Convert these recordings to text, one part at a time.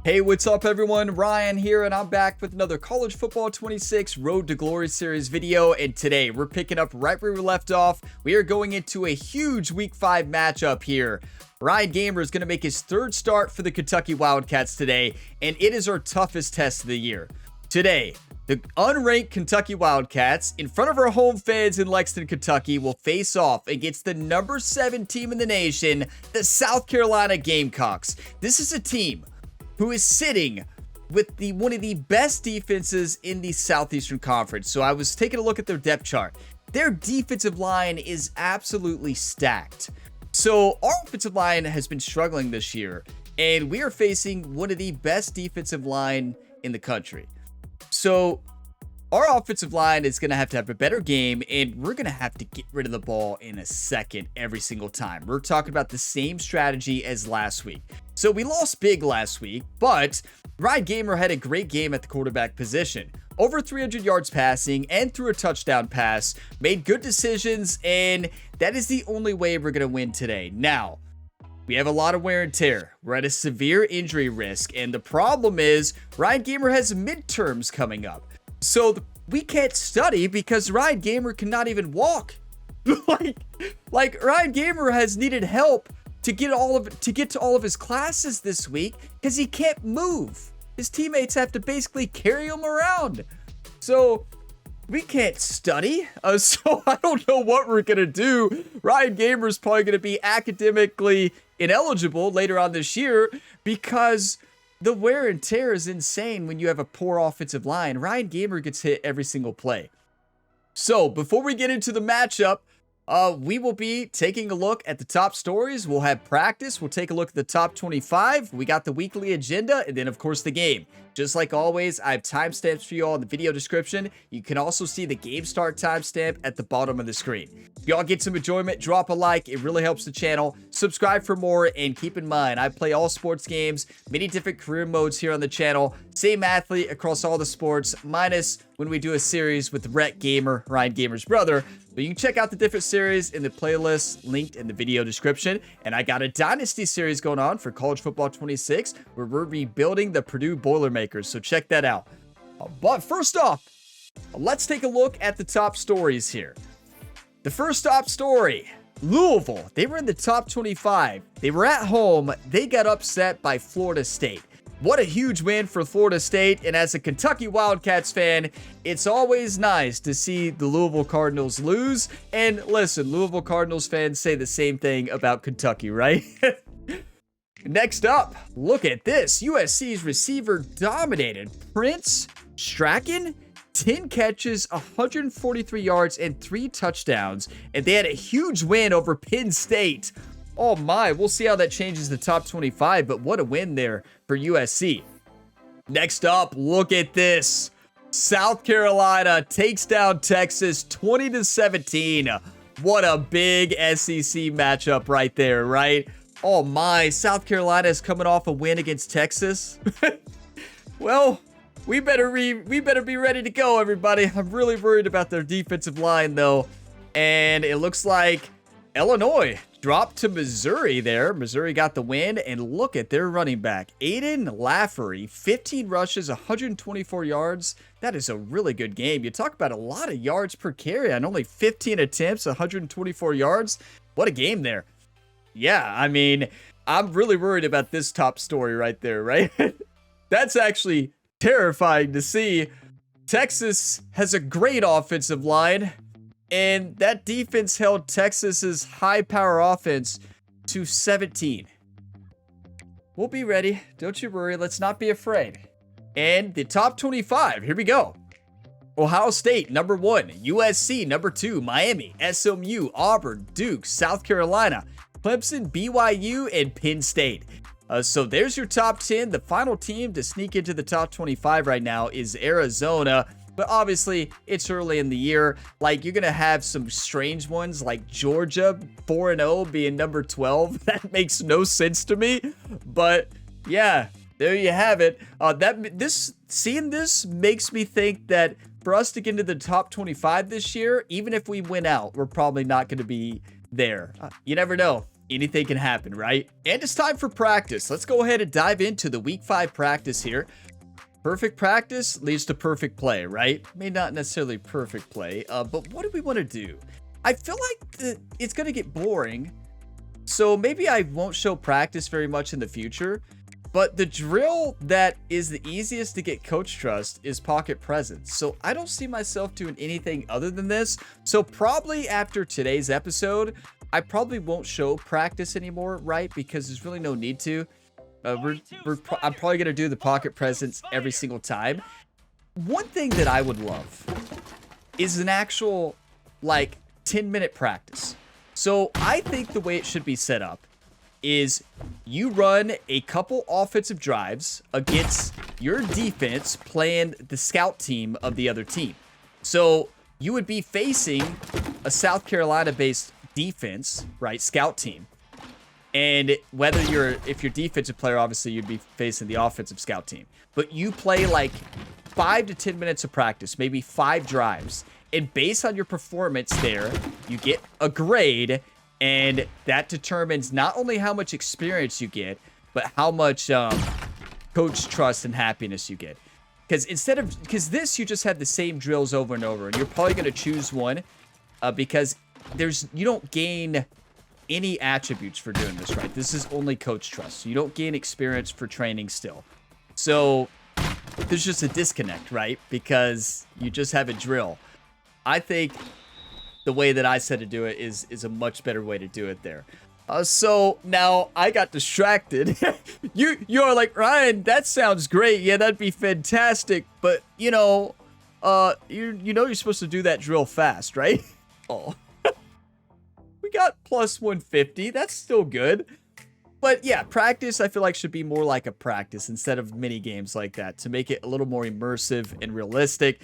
Hey, what's up everyone? Ryan here, and I'm back with another College Football 26 Road to Glory series video, and today we're picking up right where we left off. We are going into a huge Week 5 matchup here. Ryan Gamer is going to make his third start for the Kentucky Wildcats today, and it is our toughest test of the year. Today, the unranked Kentucky Wildcats, in front of our home fans in Lexington, Kentucky, will face off against the number 7 team in the nation, the South Carolina Gamecocks. This is a team who is sitting with one of the best defenses in the Southeastern Conference. So I was taking a look at their depth chart. Their defensive line is absolutely stacked. So our offensive line has been struggling this year, and we are facing one of the best defensive line in the country. So our offensive line is going to have a better game, and we're going to have to get rid of the ball in a second every single time. We're talking about the same strategy as last week. So we lost big last week, but Ryan Gamer had a great game at the quarterback position. Over 300 yards passing and threw a touchdown pass, made good decisions, and that is the only way we're going to win today. Now, we have a lot of wear and tear. We're at a severe injury risk, and the problem is Ryan Gamer has midterms coming up. So we can't study because Ryan Gamer cannot even walk. like Ryan Gamer has needed help to get to all of his classes this week because he can't move. His teammates have to basically carry him around. So we can't study. So I don't know what we're gonna do. Ryan Gamer is probably gonna be academically ineligible later on this year because the wear and tear is insane when you have a poor offensive line. Ryan Gamer gets hit every single play. So before we get into the matchup, we will be taking a look at the top stories. We'll have practice. We'll take a look at the top 25. We got the weekly agenda, and then of course the game. Just like always, I have timestamps for you all in the video description. You can also see the game start timestamp at the bottom of the screen. If y'all get some enjoyment, drop a like. It really helps the channel. Subscribe for more, and keep in mind, I play all sports games, many different career modes here on the channel. Same athlete across all the sports, minus when we do a series with Rhett Gamer, Ryan Gamer's brother. But you can check out the different series in the playlist linked in the video description. And I got a Dynasty series going on for College Football 26 where we're rebuilding the Purdue Boilermakers. So check that out. But first off, let's take a look at the top stories here. The first top story, Louisville. They were in the top 25. They were at home. They got upset by Florida State. What a huge win for Florida State, and as a Kentucky Wildcats fan, it's always nice to see the Louisville Cardinals lose. And listen, Louisville Cardinals fans say the same thing about Kentucky, right? Next up, look at this. USC's receiver dominated. Prince Strachan, 10 catches, 143 yards, and 3 touchdowns. And they had a huge win over Penn State. Oh my, we'll see how that changes the top 25, but what a win there for USC. Next up, look at this. South Carolina takes down Texas 20-17. What a big SEC matchup right there, right? Oh my, South Carolina is coming off a win against Texas. Well, we better be ready to go, everybody. I'm really worried about their defensive line though. And it looks like Illinois dropped to Missouri there. Missouri got the win, and look at their running back. Aiden Lafferty, 15 rushes, 124 yards. That is a really good game. You talk about a lot of yards per carry on only 15 attempts, 124 yards. What a game there. Yeah, I mean, I'm really worried about this top story right there, right? That's actually terrifying to see. Texas has a great offensive line, and that defense held Texas's high-power offense to 17. We'll be ready. Don't you worry. Let's not be afraid. And the top 25. Here we go. Ohio State, number 1. USC, number 2. Miami, SMU, Auburn, Duke, South Carolina, Clemson, BYU, and Penn State. So there's your top 10. The final team to sneak into the top 25 right now is Arizona. But obviously, it's early in the year. Like, you're going to have some strange ones like Georgia 4-0 being number 12. That makes no sense to me. But yeah, there you have it. Seeing this makes me think that for us to get into the top 25 this year, even if we win out, we're probably not going to be there. You never know. anything can happen, right? And it's time for practice. Let's go ahead and dive into the week 5 practice here. Perfect practice leads to perfect play, right? May not necessarily perfect play, but what do we want to do? I feel like it's going to get boring, so maybe I won't show practice very much in the future. But the drill that is the easiest to get coach trust is pocket presence. So I don't see myself doing anything other than this. So probably after today's episode, I probably won't show practice anymore, right? Because there's really no need to. I'm probably going to do the pocket presence every single time. One thing that I would love is an actual, like, 10-minute practice. So I think the way it should be set up is you run a couple offensive drives against your defense playing the scout team of the other team. So you would be facing a South Carolina-based defense, right, scout team. And if you're defensive player, obviously you'd be facing the offensive scout team. But you play like 5 to 10 minutes of practice, maybe 5 drives. And based on your performance there, you get a grade. And that determines not only how much experience you get, but how much coach trust and happiness you get. Because this, you just have the same drills over and over, and you're probably going to choose one because you don't gain any attributes for doing this, right? This is only coach trust. So you don't gain experience for training still. So there's just a disconnect, right? Because you just have a drill. I think the way that I said to do it is a much better way to do it there. So now I got distracted. You're like, Ryan, that sounds great. Yeah, that'd be fantastic. But you know you're supposed to do that drill fast, right? Oh, we got plus 150. That's still good. But yeah, practice I feel like should be more like a practice instead of mini games like that to make it a little more immersive and realistic.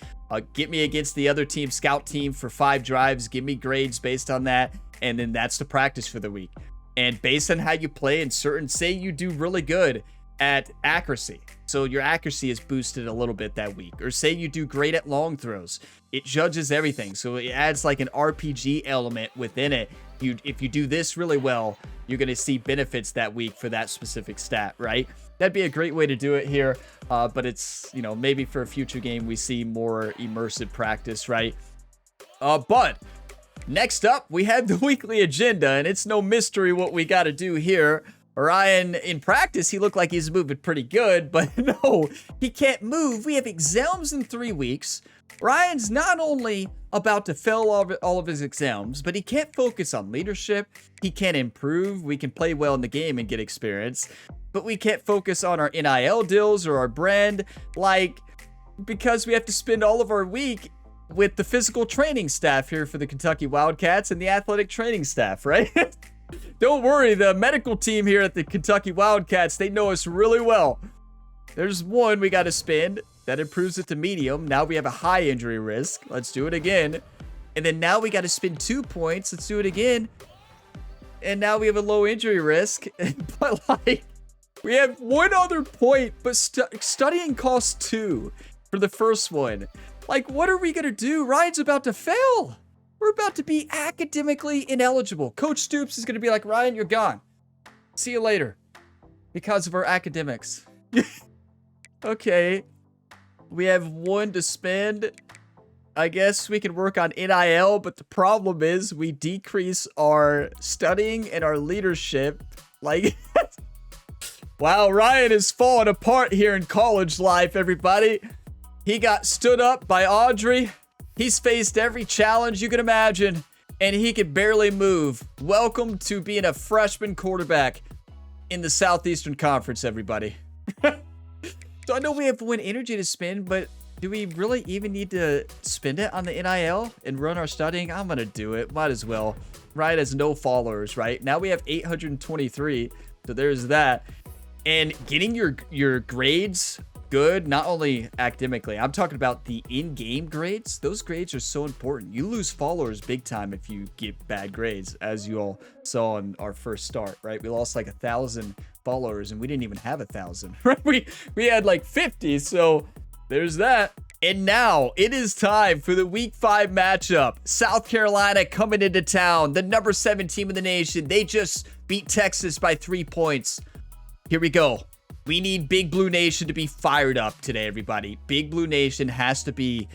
Get me against the other team, scout team, for 5 drives. Give me grades based on that. And then that's the practice for the week. And based on how you play in say you do really good at accuracy. So your accuracy is boosted a little bit that week. Or say you do great at long throws. It judges everything. So it adds like an RPG element within it. If you do this really well, you're going to see benefits that week for that specific stat, right? That'd be a great way to do it here. But it's, maybe for a future game, we see more immersive practice, right? But next up, we have the weekly agenda, and it's no mystery what we got to do here. Ryan, in practice, he looked like he's moving pretty good, but no, he can't move. We have exams in 3 weeks. Ryan's not only about to fail all of his exams, but he can't focus on leadership. He can't improve. We can play well in the game and get experience, but we can't focus on our NIL deals or our brand, because we have to spend all of our week with the physical training staff here for the Kentucky Wildcats and the athletic training staff, right? Don't worry, the medical team here at the Kentucky Wildcats, they know us really well. There's one we got to spend. That improves it to medium. Now we have a high injury risk. Let's do it again. And then now we got to spend 2 points. Let's do it again. And now we have a low injury risk. But we have 1 other point, but studying costs 2 for the first one. What are we going to do? Ryan's about to fail. We're about to be academically ineligible. Coach Stoops is going to be like, Ryan, you're gone. See you later. Because of our academics. Okay. We have 1 to spend. I guess we can work on NIL, but the problem is we decrease our studying and our leadership. Wow, Ryan is falling apart here in college life, everybody. He got stood up by Audrey. He's faced every challenge you can imagine, and he can barely move. Welcome to being a freshman quarterback in the Southeastern Conference, everybody. So I know we have 1 energy to spend, but do we really even need to spend it on the NIL and run our studying? I'm going to do it. Might as well. Ryan has no followers, right? Now we have 823, so there's that. And getting your grades good, not only academically, I'm talking about the in-game grades. Those grades are so important. You lose followers big time if you get bad grades, as you all saw in our first start, right? We lost 1,000 followers and we didn't even have 1,000, right? We had 50, so there's that. And now it is time for the week 5 matchup. South Carolina coming into town, the number 7 team in the nation. They just beat Texas by 3 points. Here we go. We need Big Blue Nation to be fired up today, everybody. Big Blue Nation has to be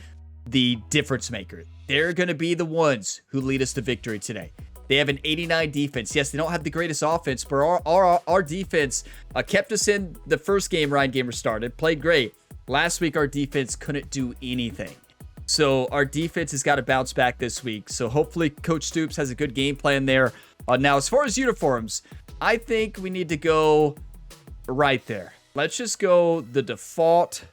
the difference maker. They're going to be the ones who lead us to victory today. They have an 89 defense. Yes, they don't have the greatest offense, but our defense kept us in the first game Ryan Gamer started. Played great. Last week, our defense couldn't do anything. So our defense has got to bounce back this week. So hopefully Coach Stoops has a good game plan there. Now, as far as uniforms, I think we need to go right there. Let's just go the default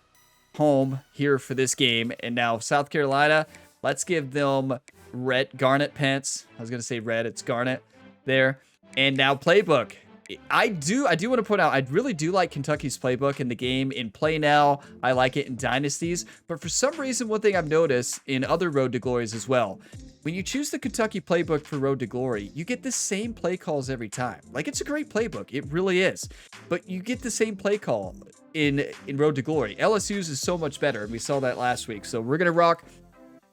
home here for this game. And now South Carolina, let's give them red garnet pants. I was going to say red. It's garnet there. And now playbook. I do want to point out, I really do like Kentucky's playbook in the game. In Play Now, I like it in Dynasties. But for some reason, one thing I've noticed in other Road to Glories as well, when you choose the Kentucky playbook for Road to Glory, you get the same play calls every time. Like, it's a great playbook. It really is. But you get the same play call in Road to Glory. LSU's is so much better, and we saw that last week. So we're going to rock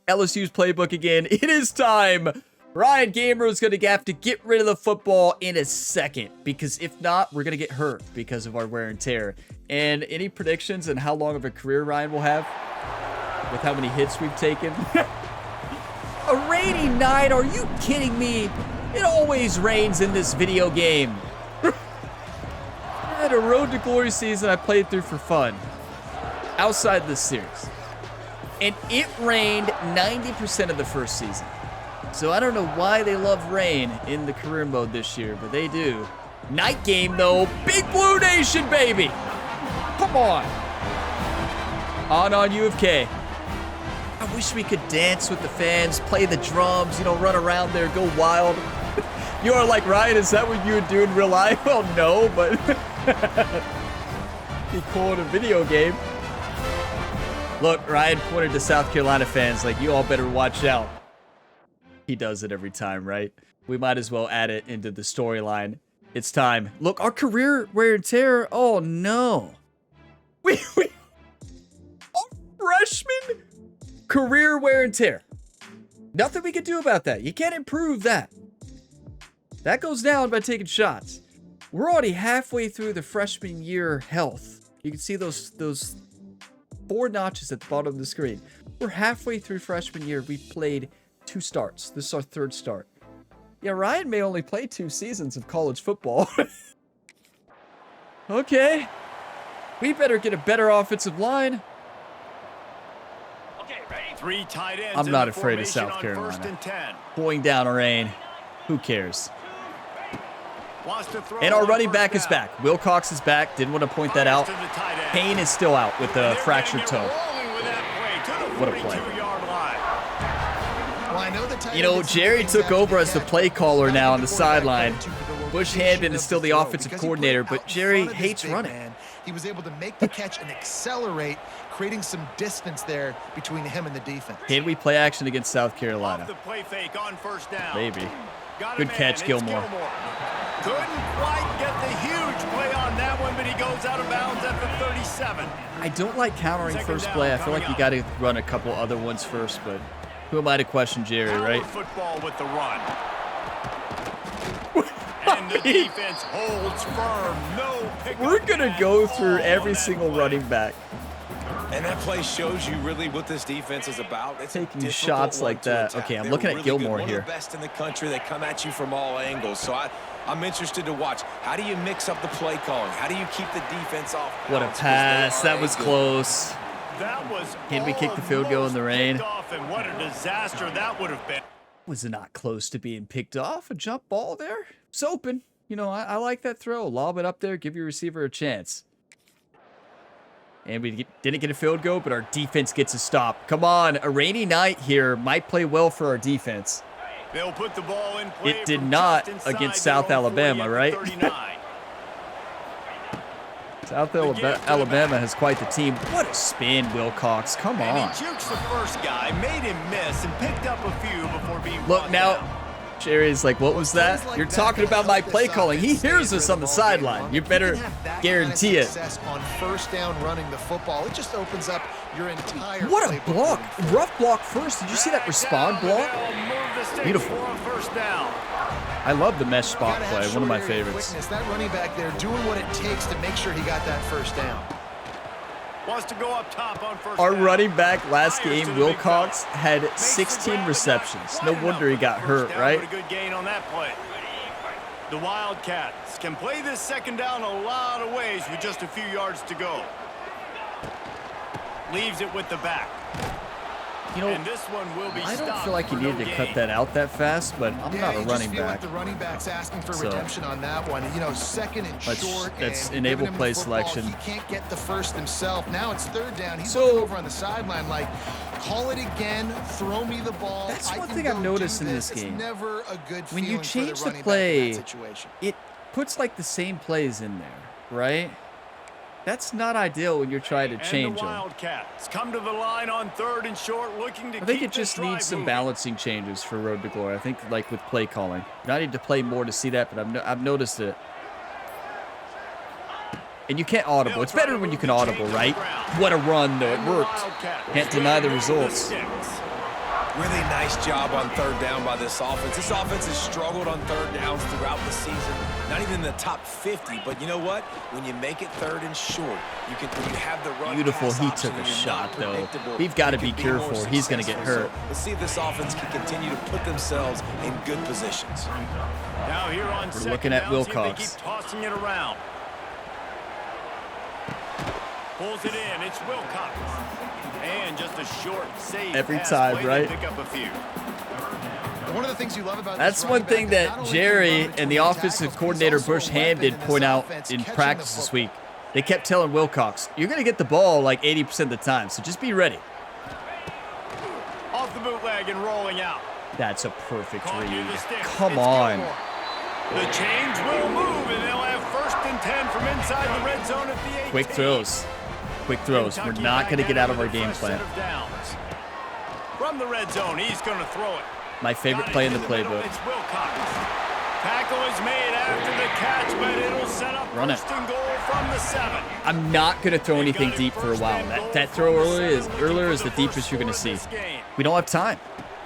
LSU's playbook again. It is time. Ryan Gamer is going to have to get rid of the football in a second, because if not, we're going to get hurt because of our wear and tear. And any predictions on how long of a career Ryan will have with how many hits we've taken? A rainy night? Are you kidding me? It always rains in this video game. I had a Road to Glory season I played through for fun outside this series, and it rained 90% of the first season. So I don't know why they love rain in the career mode this year, but they do. Night game, though. Big Blue Nation, baby. Come on. On U of K. I wish we could dance with the fans, play the drums, you know, run around there, go wild. You are like, Ryan, is that what you would do in real life? Well, no, but be cool in a video game. Look, Ryan pointed to South Carolina fans like, you all better watch out. He does it every time, right? We might as well add it into the storyline. It's time. Look, our career wear and tear. Oh, no. Our freshman career wear and tear. Nothing we can do about that. You can't improve that. That goes down by taking shots. We're already halfway through the freshman year health. You can see those 4 notches at the bottom of the screen. We're halfway through freshman year. We've played 2 starts. This is our 3rd start. Yeah, Ryan may only play 2 seasons of college football. Okay. We better get a better offensive line. Okay, ready? 3 tight ends. I'm not afraid of South Carolina. Going down a rain. Who cares? And our running back is back. Wilcox is back. Didn't want to point that out. Payne is still out with a fractured toe. What a play. You know, Jerry took over as the play caller now on the sideline. Bush Handman is still the offensive coordinator, but Jerry hates running. He was able to make the catch and accelerate, creating some distance there between him and the defense. Can we play action against South Carolina? Maybe. Good catch, Gilmore. Couldn't quite get the huge play on that one, but he goes out of bounds at the 37. I don't like countering first play. I feel like you got to run a couple other ones first, but who am I to question Jerry, right? Football with the run. And the defense holds firm. No pick. We're going to go through every single running back. And that play shows you really what this defense is about. It's taking shots like that. Okay, I'm looking at Gilmore here. One of the best in the country. They come at you from all angles. So I'm interested to watch. How do you mix up the play calling? How do you keep the defense off? What a pass. That was close. That was Can we kick the field goal in the rain? And what a disaster that would have been. Was it not close to being picked off? A jump ball there? It's open. You know, I like that throw. Lob it up there. Give your receiver a chance. And we didn't get a field goal, but our defense gets a stop. Come on. A rainy night here might play well for our defense. They'll put the ball in play. It did not against South Alabama, right? South Alabama has quite the team. What a spin, Wilcox. Come on. And he jukes the first guy, made him miss, and picked up a few before being Look now. Down. Jerry's like, what was that? You're talking about my play calling. He hears us on the sideline. You better guarantee it. On first down running the football, it just opens up your entire. What a block. Rough block first. Did you see that respond block? Beautiful. First down. I love the mesh spot Gotta have play, one of my short area favorites. quickness. That running back there doing what it takes to make sure he got that first down. Wants to go up top on first Our down. running back last Fires game, to the big Wilcox, fella. had Makes the 16 grab, receptions. but No not wonder he wide enough got for the hurt, first down, right? but a good gain on that play. The Wildcats can play this second down a lot of ways with just a few yards to go. Leaves it with the back. You know, And this one will be I don't stopped feel like you for no needed to cut gain. that out that fast, but I'm not a you running just feel back. like the running back's asking for So, redemption on that one. You know, second and short. let's and enable giving him play the football. selection. He can't get the first himself. Now it's third down. He's So- looking over on the sideline like, call it again, throw me the ball. That's I one can thing I've go noticed do in this It's game. never a good When you feeling for change the running back in play, that situation. it puts like the same plays in there, right? That's not ideal when you're trying to change And the them. Wildcats come to the line on third and short, looking to I think keep it just this drive needs some moving. balancing changes for Road to Glory. I think like with play calling. I need to play more to see that, but I've noticed it. And you can't audible. It's better when you can audible, right? What a run, though. It And the worked. Wildcats Can't deny the move results. sticks. Really nice job on third down by this offense. This offense has struggled on third downs throughout the season. Not even in the top 50, but you know what? When you make it third and short, when you have the run Beautiful. pass He option took a and you're shot, not though. predictable, We've got to you be can more careful. He's going to get successful. hurt. So let's see if this offense can continue to put themselves in good positions. Now here on second looking at down, see if Wilcox. They keep tossing it around. Pulls it in. It's Wilcox. And just a short save. Every pass time, play to right? Pick up a few. One of the things you love about That's this one running thing back is not that only can he Jerry run and the between offensive tackles, but coordinator he's also Bush a Hand weapon did in point this out offense, in catching the practice this football. week. They kept telling Wilcox, you're going to get the ball like 80% of the time, so just be ready. Off the bootleg and rolling out. That's a perfect Caught near read. the sticks. Come It's on. Gilmore. The chains will move, and they'll have first and 10 from inside the red zone at the 18. Quick throws. Quick throws. We're Kentucky not going to back get at out it of our with a game fresh plan. set of downs. From the red zone, he's going to throw it. My favorite Got it play in to the middle, playbook. It's Wilcox. Tackle is made after the catch, but it'll set up Run it. first and goal from the 7. I'm not going to throw anything deep for a while. That throw earlier is the deepest you're going to see. We don't have time.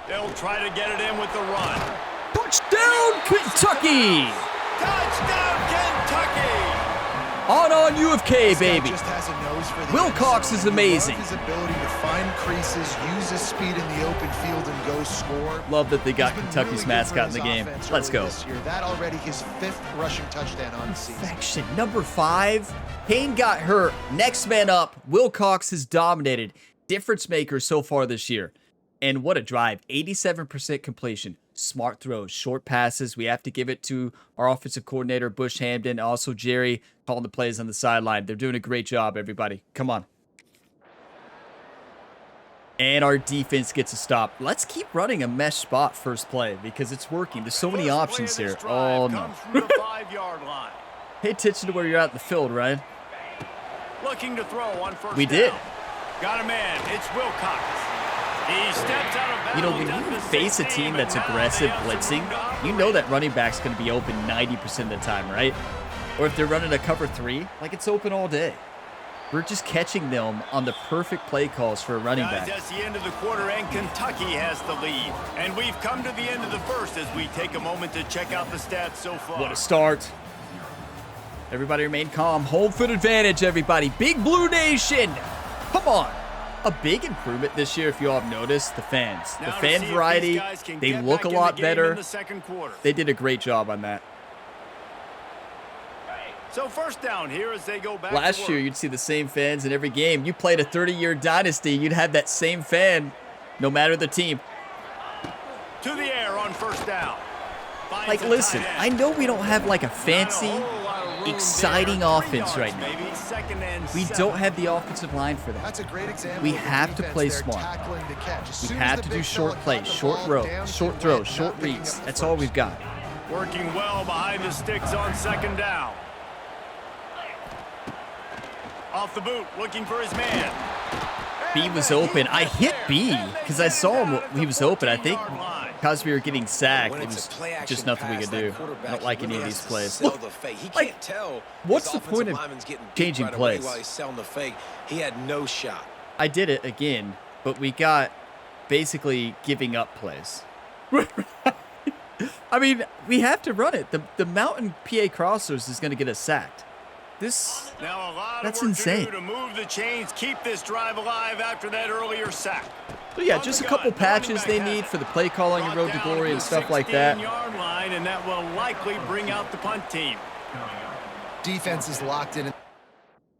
They'll try to get it in with the run. Touchdown, Kentucky! Touchdown, Kentucky! On U of K, This guy baby. just has a nose for the Wilcox end is zone. You love amazing. His ability to find creases, use his speed in the open field, and go score. Love that they got He's been Kentucky's really good mascot for in the his game. offense Let's early go. this year. That already his 5th rushing touchdown on the season. Perfection. Number 5. Payne got hurt. Next man up. Wilcox has dominated. Difference maker so far this year. And what a drive. 87% completion. Smart throws, short passes. We have to give it to our offensive coordinator, Bush Hamden. Also, Jerry calling the plays on the sideline. They're doing a great job, everybody. Come on. And our defense gets a stop. Let's keep running a mesh spot first play because it's working. There's so many First play options of this here. drive Oh, no. comes from the 5-yard line. Pay attention to where you're at in the field, Ryan. Looking to throw on first We down. did. Got a man. It's Wilcox. He steps out of bounds. You know, when at you the face a 16, team but that's now aggressive they have some blitzing, room to you operate. know that running back's going to be open 90% of the time, right? Or if they're running a cover 3, like it's open all day. We're just catching them on the perfect play calls for a running Guys, back. that's the end of the quarter, and Kentucky has the lead. And we've come to the end of the first as we take a moment to check out the stats so far. What a start. Everybody remain calm. Home field advantage, everybody. Big Blue Nation. Come on. A big improvement this year, if you all have noticed, the fans. Now The to fan see if variety, these guys can they get look back a in the lot game better. in the second quarter. They did a great job on that. So first down here as they go back Last to work. year, you'd see the same fans in every game. You played a 30-year dynasty, you'd have that same fan no matter the team. To the air on first down. Finds Like, the listen, tight I end. know we don't have like a fancy, Not a whole lot of room exciting there. 3 offense yards, right now. maybe. Second and We 7. don't have the offensive line for that. That's a great example. We of the have to defense play there smart. tackling to catch. As We soon as have the to do big short fella plays, caught the short ball, row, down short he throws, went, short not picking reads. up the That's all first. we've got. Working well behind the sticks on second down. Off the boot, looking for his man. B was open. I hit B because I saw him. He was open. I think because we were getting sacked, When it it's a was play-action just nothing we pass, could that do. I quarterback, don't like he any of really these has to plays. sell Look, the fake. He like, can't tell what's his the point offensive of lineman's getting beat changing right away plays? while he's selling the fake. He had no shot. I did it again, but we got basically giving up plays. I'm I mean, we have to run it. The mountain PA crossers is going to get us sacked. Now a lot That's of work insane. to do to move the chains, keep this drive alive after that earlier sack. But yeah, just a couple patches they need for the play calling and Road to Glory and stuff like that. 16-yard line, and that will likely bring out the punt team. Defense is locked in.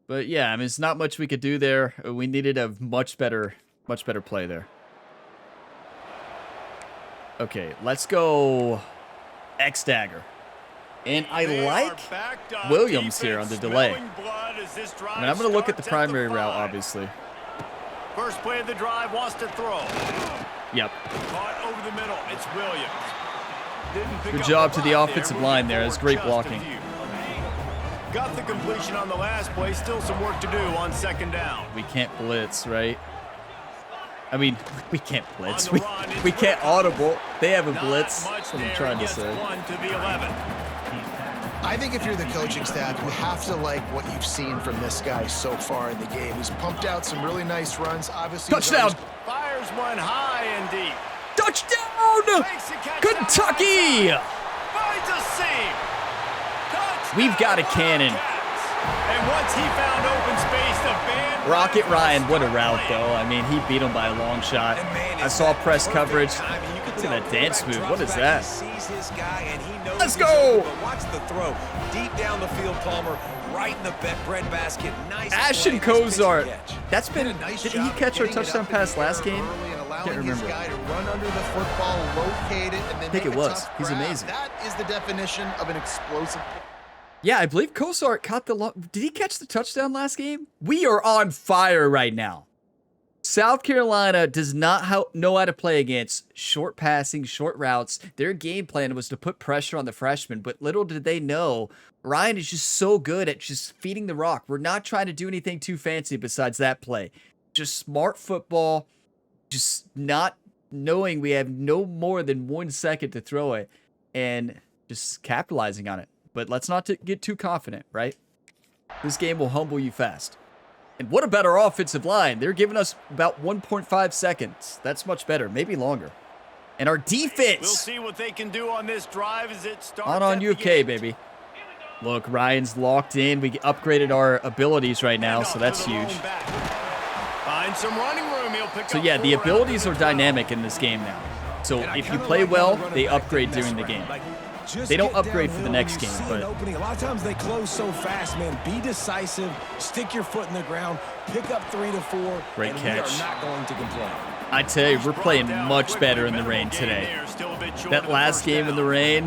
But yeah, I mean, it's not much we could do there. We needed a much better play there. Okay, let's go X-Dagger. And I like Williams here on the delay. I mean, I'm going to look at the primary route, obviously. First play of the drive, wants to throw. Yep. Caught over the middle. It's Williams. Didn't pick Good up job the to the block offensive there, line moving there. That's forward great just a blocking. few. Got the completion on the last play. Still some work to do on second down. We can't blitz, right? I mean, we can't blitz. We can't audible. They have a blitz. That's what I'm trying to say. 1 to the 11. I think if you're the coaching staff, you have to like what you've seen from this guy so far in the game. He's pumped out some really nice runs. Obviously, Touchdown! Fires one high and deep. Touchdown! Makes the catch Kentucky! Finds a seam. Touchdown, We've got a cannon. Wildcats. And once he found open space, the band Rocket Ryan, what a route, though. I mean, he beat him by a long shot. I saw press coverage. Look at that dance move. What is that? Let's go! Watch the throw. Deep down the field, Palmer. Right in the bread basket. Nice. Ashton Kozart. That's been. Didn't he catch our touchdown pass last game? Can't remember. Guy to run under the football, locate it, and then I think make it a was. tough He's grab. amazing. That is the definition of an explosive. Yeah, I believe Kozart caught the. Did he catch the touchdown last game? We are on fire right now. South Carolina does not know how to play against short passing, short routes. Their game plan was to put pressure on the freshmen, but little did they know, Ryan is just so good at just feeding the rock. We're not trying to do anything too fancy besides that play. Just smart football, just not knowing we have no more than 1 second to throw it, and just capitalizing on it. But let's not get too confident, right? This game will humble you fast. And what a better offensive line. They're giving us about 1.5 seconds. That's much better, maybe longer. And our defense. We'll see what they can do on this drive as it starts. On U of K, baby. Look, Ryan's locked in. We upgraded our abilities right now, so that's huge. Find some running room. He'll pick So up yeah, the 4 abilities are dynamic in this game now. So if you play well, they upgrade during the game. They don't upgrade for the next game, but a lot of times they close so fast, man. Be decisive, stick your foot in the ground, pick up 3 to 4. Great and catch. We are not going to complain. I tell you, we're playing much better in the rain today. That last game in the rain.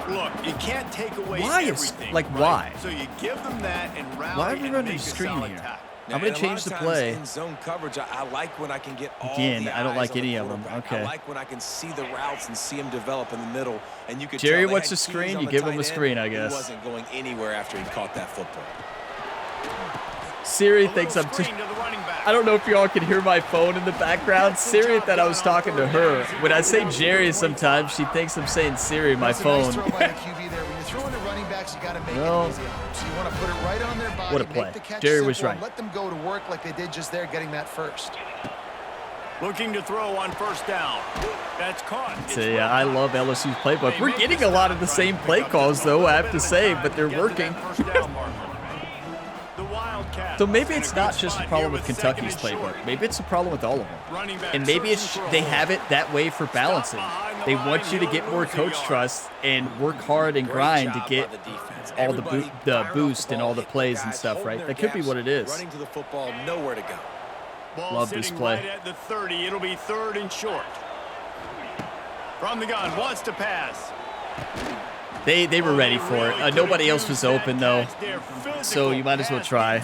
Look, you can't take away Why is everything, like right? why? So you give them that and rally Why are we and running make the a screen solid here? tackle. I'm going to change the play. In zone coverage, I like when I can get all Again, the I don't eyes like on the any of them. quarterback. Okay. I like when I can see the routes and see them develop in the middle. And you could Jerry, tell they what's had the screen? keys on You the give him tight a end. screen, I guess. He wasn't going anywhere after he caught that football. Siri A thinks little I'm too. screen to the running back. I don't know if y'all can hear my phone in the background. Siri thought I was talking to her. When I say Jerry sometimes, she thinks I'm saying Siri, my That's a nice phone. throw by the QB there. When you're throwing to running backs, you got to make Well, it easy. So you want to put it right on their body. what a play. Make the catch Jerry was simple, right. and let them go to work like they did just there, getting that first. Looking to throw on first down. That's caught. So yeah, I love LSU's playbook. We're getting a lot of the same play calls, though, I have to say, but they're working. So maybe it's not just a problem with Kentucky's playbook. Maybe it's a problem with all of them. And maybe it's they have it that way for balancing. They want you to get more coach trust and work hard and grind to get all the boost and all the plays and stuff, right? That could be what it is. Running to the football, nowhere to go. Love this play. Right at the 30, it'll be 3rd and short. From the gun, wants to pass. They were ready for it. Nobody else was open, though. So you might as well try.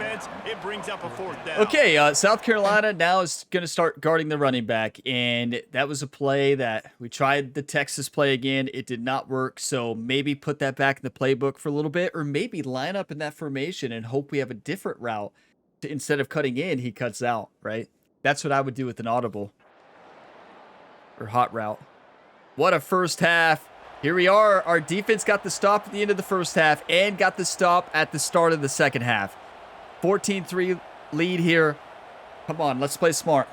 It brings up a 4th down. Okay, South Carolina now is going to start guarding the running back. And that was a play that we tried the Texas play again. It did not work. So maybe put that back in the playbook for a little bit. Or maybe line up in that formation and hope we have a different route. Instead of cutting in, he cuts out, right? That's what I would do with an audible. Or hot route. What a first half. Here we are. Our defense got the stop at the end of the first half and got the stop at the start of the second half. 14-3 lead here. Come on, let's play smart.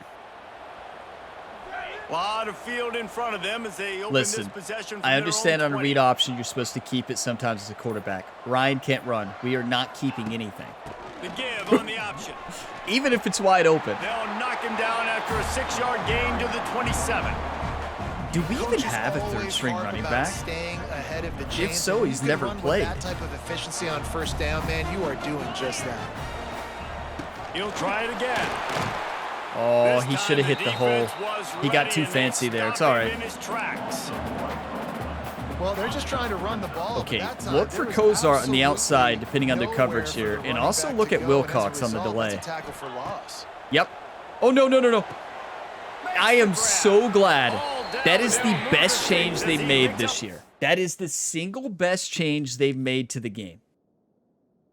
A lot of field in front of them as they open Listen, this possession. I understand on a read option, you're supposed to keep it sometimes as a quarterback. Ryan can't run. We are not keeping anything. The give on the option. Even if it's wide open. They'll knock him down after a 6-yard gain to the 27. Do we even have a third-string running back? If so, he's never played. That type of efficiency on first down, man, you are doing just that. He'll try it again. Oh, he should have hit the hole. He got too fancy there. It's all right. Well, they're just trying to run the ball. Okay, look for Kozar on the outside, depending on their coverage here. And also look at Wilcox on the delay. Yep. Oh, no, no, no, no. I am so glad. That is the best change they've made this year. That is the single best change they've made to the game.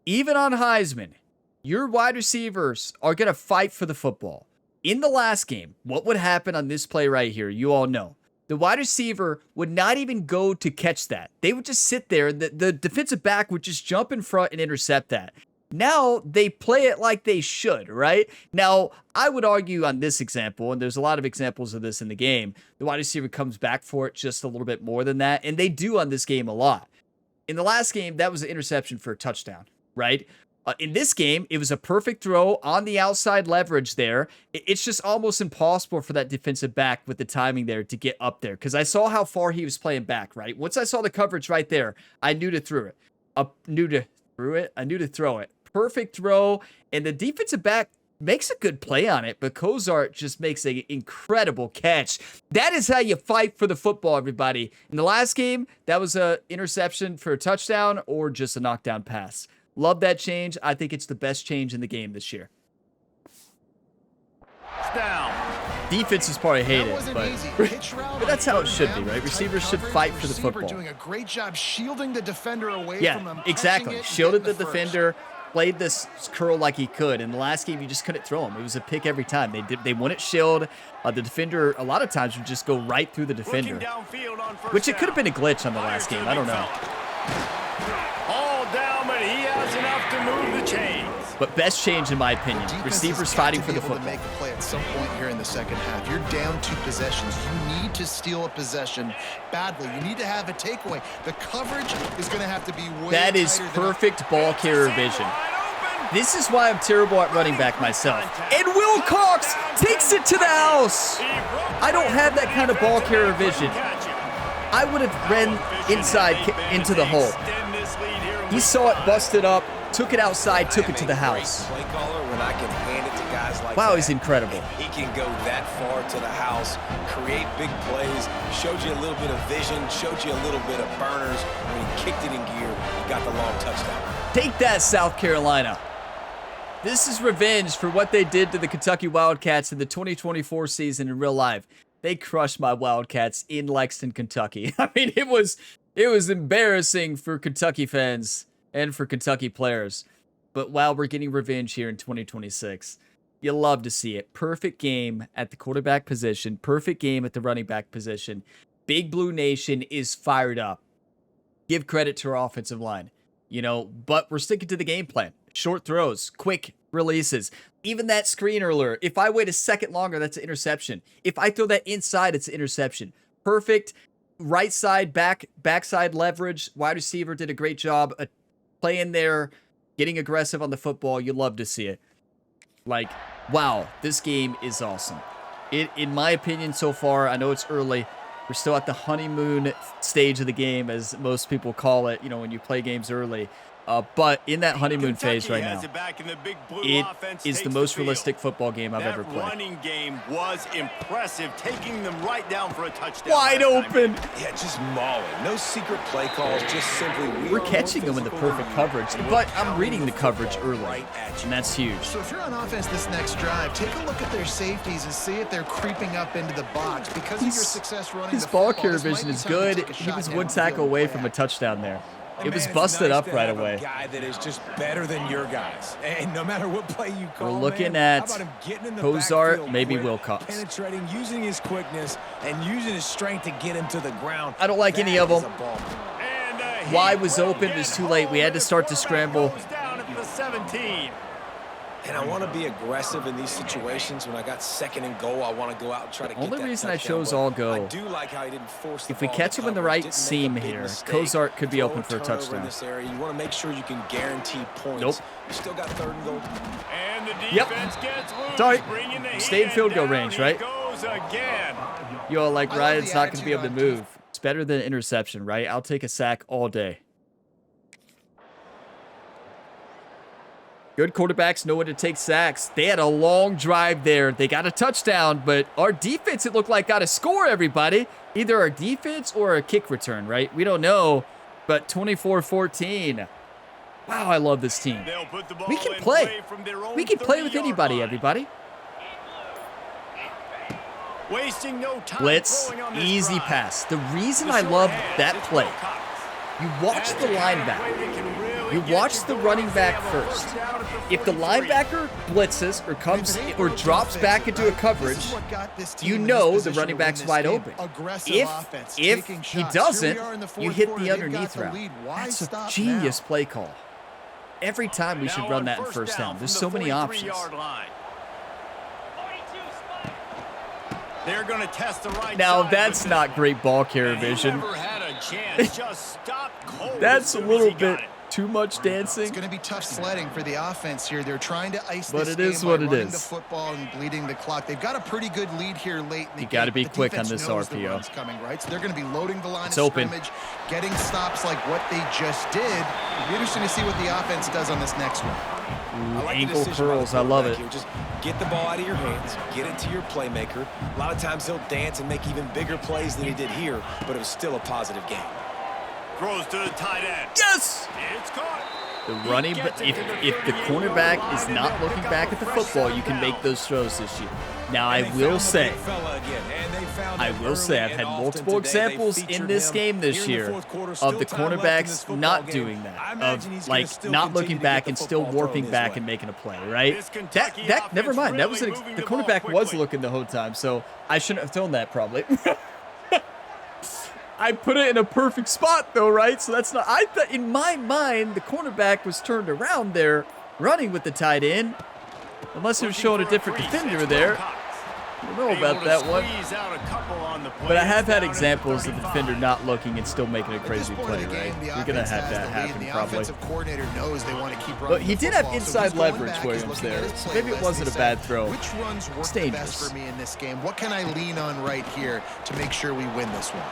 Even on Heisman, your wide receivers are going to fight for the football. In the last game, what would happen on this play right here? You all know. The wide receiver would not even go to catch that. They would just sit there. The defensive back would just jump in front and intercept that. Now they play it like they should, right? Now, I would argue on this example, and there's a lot of examples of this in the game, the wide receiver comes back for it just a little bit more than that, and they do on this game a lot. In the last game, that was an interception for a touchdown, right? In this game, it was a perfect throw on the outside leverage there. It's just almost impossible for that defensive back with the timing there to get up there because I saw how far he was playing back, right? Once I saw the coverage right there, I knew to throw it. I knew to throw it. Perfect throw, and the defensive back makes a good play on it, but Kozar just makes an incredible catch. That is how you fight for the football, everybody. In the last game, that was an interception for a touchdown or just a knockdown pass. Love that change. I think it's the best change in the game this year. Down. Defenses probably hate it, but that's how it should be, right? Receivers should fight for the football. Doing a great job shielding the defender away from him. Yeah, exactly. Shielded the defender, played this curl like he could. In the last game, you just couldn't throw him. It was a pick every time. They wouldn't shield. The defender, a lot of times, would just go right through the defender, which it could have been a glitch on the last game. I don't know. All down, but he has enough to move the chains. But best change, in my opinion, receivers fighting for the football. Make a play at some point here in the second half. You're down 2 possessions. You need to steal a possession badly. You need to have a takeaway. The coverage is going to have to be way That is perfect ball carrier vision. This is why I'm terrible at running back myself. And Wilcox takes it to the house. I don't have that kind of ball carrier vision. I would have ran inside into the hole. He saw it busted up, took it outside, took it to the house. Wow, he's incredible. He can go that far to the house, create big plays, showed you a little bit of vision, showed you a little bit of burners. When he kicked it in gear, he got the long touchdown. Take that, South Carolina. This is revenge for what they did to the Kentucky Wildcats in the 2024 season in real life. They crushed my Wildcats in Lexington, Kentucky. I mean, it was embarrassing for Kentucky fans and for Kentucky players. But wow, we're getting revenge here in 2026. You love to see it. Perfect game at the quarterback position. Perfect game at the running back position. Big Blue Nation is fired up. Give credit to our offensive line. But we're sticking to the game plan. Short throws, quick releases. Even that screen earlier, if I wait a second longer, that's an interception. If I throw that inside, it's an interception. Perfect right side, backside leverage. Wide receiver did a great job playing there, getting aggressive on the football. You love to see it. Like, wow, this game is awesome. In my opinion so far, I know it's early. We're still at the honeymoon stage of the game, as most people call it, when you play games early. But in that honeymoon phase right now, it is the most realistic football game I've ever played. That running game was impressive, taking them right down for a touchdown. Wide open. Yeah, just mauling. No secret play calls, just simply we're catching them in the perfect coverage, but I'm reading the coverage early, and that's huge. So if you're on offense this next drive, take a look at their safeties and see if they're creeping up into the box. Because of your success running his ball carrier vision is good. He was one tackle away from a touchdown there. It was busted up right away. A guy that is just better than your guys. And no matter what play you call, we're looking at Kozar, maybe Wilcox. Penetrating, using his quickness and using his strength to get him to the ground. I don't like any of them. Wide was open. It was too late. We had to start to scramble. And I want to be aggressive in these situations. When I got 2nd and goal, I want to go out and try to get Only that reason I touchdown, chose but all go. I do like how he didn't force the If we ball catch to him in the cover, right didn't make a seam big here, mistake. Kozart could be Throw open for a turnover in touchdown. this area. You want to make sure you can guarantee points. Nope. You still got 3rd and goal. And the Yep. defense gets loose. Sorry. Bringing the Stay in hand field goal down. range, He right? goes again. Yo, like I love Ryan's the not going to be able to attitude on move. It's better than an interception, right? I'll take a sack all day. Good quarterbacks know when to take sacks. They had a long drive there. They got a touchdown, but our defense, it looked like, got a score, everybody. Either our defense or a kick return, right? We don't know, but 24-14. Wow, I love this team. They'll put the ball We can in play. from their own We can play with 30-yard anybody, line. everybody. Wasting no time Blitz, throwing on this easy drive. pass. The reason The I short love hands, that it's play, Wilcox. you watch That's the kind of linebacker. play that can really You get watch you the going running if they back have a first. first down at the If the 43. linebacker blitzes or comes or drops back into a coverage, you know the running back's wide open. If he doesn't, you hit the underneath route. That's a genius play call. Every time we should Now run on that in first down. from There's the so many options. 43-yard line. They're going to test the right Now side that's with not great ball carrier and he vision. never had a chance. Just stopped cold That's as a soon as little he got bit it. too much dancing. It's going to be tough sledding for the offense here. They're trying to ice But this it is game what by it running is. the football and bleeding the clock. They've got a pretty good lead here late in the You game. gotta be The quick on defense this knows the RPO. run's coming, right? So they're going to be loading the line It's of open. scrimmage, getting stops like what they just did. It'll be interesting to see what the offense does on this next one. I like the Ankle decision by the curls, I love quarterback it. here. Just get the ball out of your hands, get it to your playmaker. A lot of times he'll dance and make even bigger plays than he did here, but it was still a positive game. Throws to the tight end. Yes! It's caught. The He running, gets it if to the the 38-yard cornerback line, is and not they'll looking pick back up at the a fresh football, you second can make down. those throws this year. Now, I And they will found the say, big fella again, and they found I him will say, early I've had and often multiple today. They examples in featured this him game this here in the year fourth quarter. of Still the time left in this cornerbacks football not game. doing I that, imagine of he's gonna like still not continue looking to back get the and still football thrown warping his back way. and making a play, right? This Kentucky Never offense mind. That was really moving the the ball cornerback was quickly. looking the whole time, so I shouldn't have thrown that probably. I put it in a perfect spot though, right? So that's not. I thought in my mind the cornerback was turned around there, running with the tight end, unless he was showing a different defender there. I don't know about that one. But I have had examples of the defender not looking and still making a At this crazy point play, of the game, right? the You're gonna offense have has that the lead, happen and the probably. offensive coordinator knows they want to keep running But he the did have football, so inside he's going leverage, back, he's Williams, looking at there. his So play maybe it list, wasn't and a bad saying, throw. Which runs work It's the dangerous. best for me in this game? What can I lean on right here to make sure we win this one?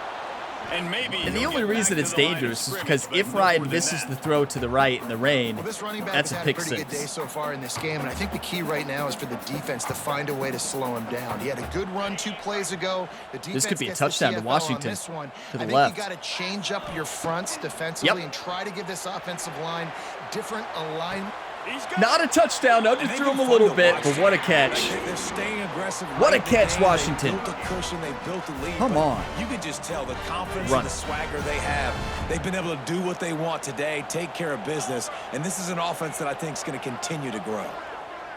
And the only reason it's dangerous is because if Ryan misses the throw to the right in the rain, Well, this running back that's has a had pick a pretty good day six. so far in this game, and I think the key right now is for the defense to find a way to slow him down. He had a good run 2 plays ago. The defense could be a gets the touchdown to CFL Washington, on this one. to the I think left. you got to change up your fronts defensively Yep. and try to give this offensive line different alignment. Not a touchdown. I just threw him a little bit, but what a catch. They're staying aggressive. What a right catch, in the game. Washington. They built a cushion, they built a lead. Come but on. You can just tell the confidence Run and it. the swagger they have. They've been able to do what they want today, take care of business, and this is an offense that I think is going to continue to grow.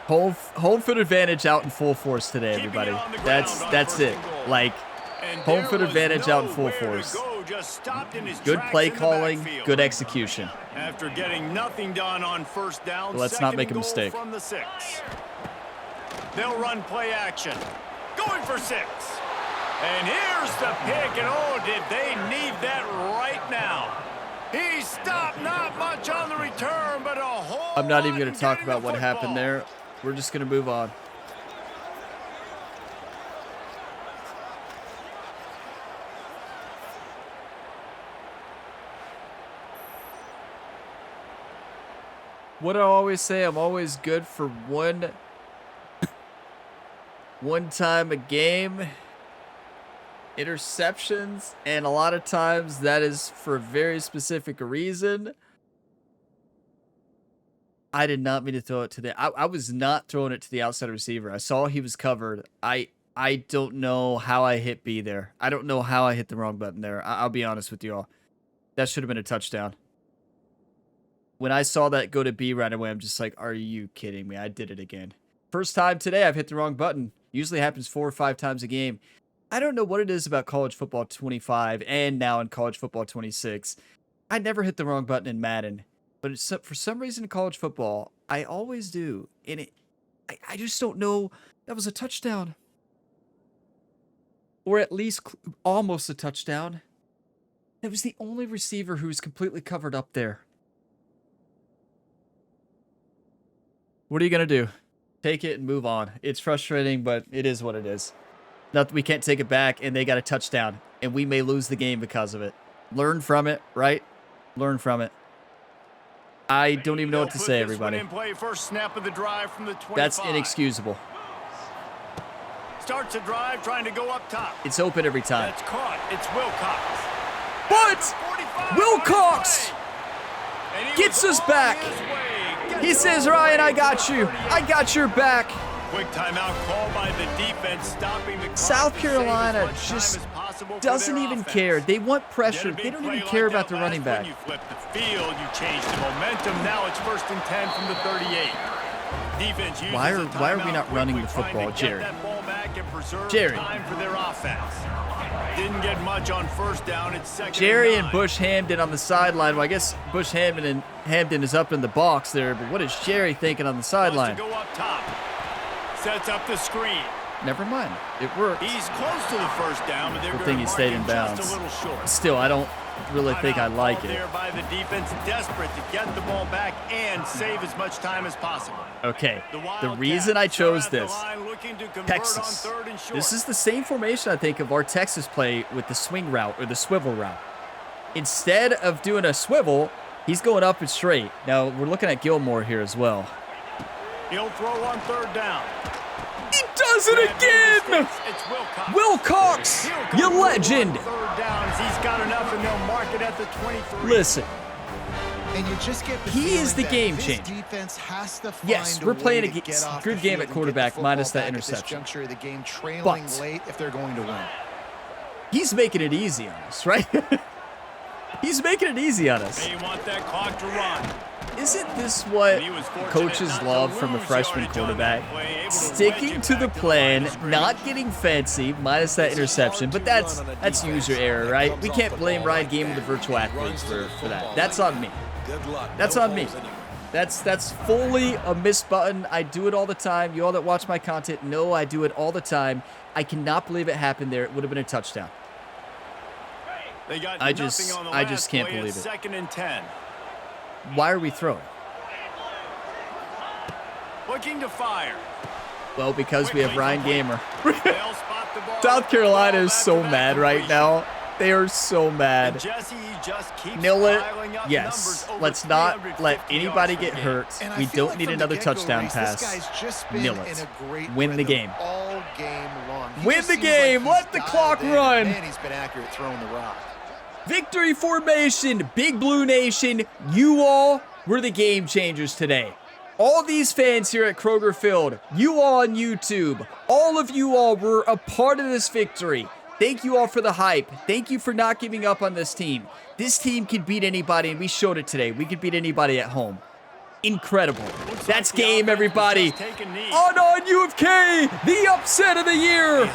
Home field advantage out in full force today, everybody. That's it. Like, home field advantage out in full force. Good play calling, good execution. After getting nothing done on first down, Well, let's not second make a and goal mistake. From the 6. They'll run play action. Going for 6. And here's the pick, and oh, did they need that right now. He stopped, not much on the return, but a whole I'm not even lot going in to talk getting about the what happened football. there. We're just going to move on. What do I always say? I'm always good for one time a game. Interceptions, and a lot of times that is for a very specific reason. I did not mean to throw it to the... I was not throwing it to the outside receiver. I saw he was covered. I don't know how I hit B there. I don't know how I hit the wrong button there. I'll be honest with you all. That should have been a touchdown. When I saw that go to B right away, I'm just like, are you kidding me? I did it again. First time today I've hit the wrong button. Usually happens 4 or 5 times a game. I don't know what it is about college football 25 and now in college football 26. I never hit the wrong button in Madden. But it's, for some reason in college football, I always do. And I just don't know. That was a touchdown. Or at least almost a touchdown. That was the only receiver who was completely covered up there. What are you going to do? Take it and move on. It's frustrating, but it is what it is. Not that we can't take it back, and they got a touchdown, and we may lose the game because of it. Learn from it, right? Learn from it. I don't even know what to say, everybody. First snap of the drive from the 25. That's inexcusable. Starts a drive trying to go up top. It's open every time. That's caught. It's Wilcox. But Wilcox gets us back. He says, Ryan, I got you. I got your back. Quick timeout call by the defense, stopping the South Carolina just doesn't even care. They want pressure. They don't even care about the running back. You flip the field, you change the momentum. Now it's 1st and 10 from the 38. Defense uses Why are we not running the football, Jared? Jared. Time for their offense. Didn't get much on first down. It's second Jerry and Bush Hamden on the sideline. Well, I guess Bush Hamden is up in the box there, but what is Jerry thinking on the sideline? Go up top. Sets up the screen. Never mind. It worked. He's close to the first down, but they're Good going thing to he mark stayed him in just bounds. a little short. Still, I don't really think I like it. There by the defense, desperate to get the ball back and save as much time as possible. Okay, the reason I chose this, Texas. This is the same formation, I think, of our Texas play with the swing route or the swivel route. Instead of doing a swivel, he's going up and straight. Now, we're looking at Gilmore here as well. He'll throw on 3rd down. He does it again! It's Wilcox, you legend! 3rd down as he's got enough, and they'll mark it at the 23. Listen. And you just get the He is the feeling game that changer. this defense has to find Yes, a we're way playing to a get off good the game field at and quarterback get the minus football that back at this interception. juncture of the game, trailing But late if they're going to win. he's making it easy on us, right? He's making it easy on us. They want that clock to run. Isn't this what coaches love from a freshman quarterback? Sticking to the plan, not getting fancy, minus that interception, but that's user error, right? We can't blame Ryan Game, the virtual athletes, for that. That's on me. That's on me. That's fully a missed button. I do it all the time. You all that watch my content know I do it all the time. I cannot believe it happened there. It would have been a touchdown. I just can't believe it. 2nd and 10. Why are we throwing? Looking to fire. Well, because we have Ryan Gamer. They'll spot the ball. South Carolina is so mad right now. They are so mad. Jesse just keeps Nil it. piling up Yes. numbers, over Let's not 350 let anybody yards get per hurt. And I We feel don't like need from the another get-go touchdown race, pass. This guy's just been Nil in it. a great Win the rhythm game. all game long. He Win just the seems game. like Let he's the clock dialed in. run. Man, he's been accurate throwing the rock. Victory formation, Big Blue Nation. You all were the game changers today. All these fans here at Kroger Field, you all on YouTube, all of you all were a part of this victory. Thank you all for the hype. Thank you for not giving up on this team. This team can beat anybody, and we showed it today. We could beat anybody at home. Incredible. That's game, everybody. On UFK, the upset of the year.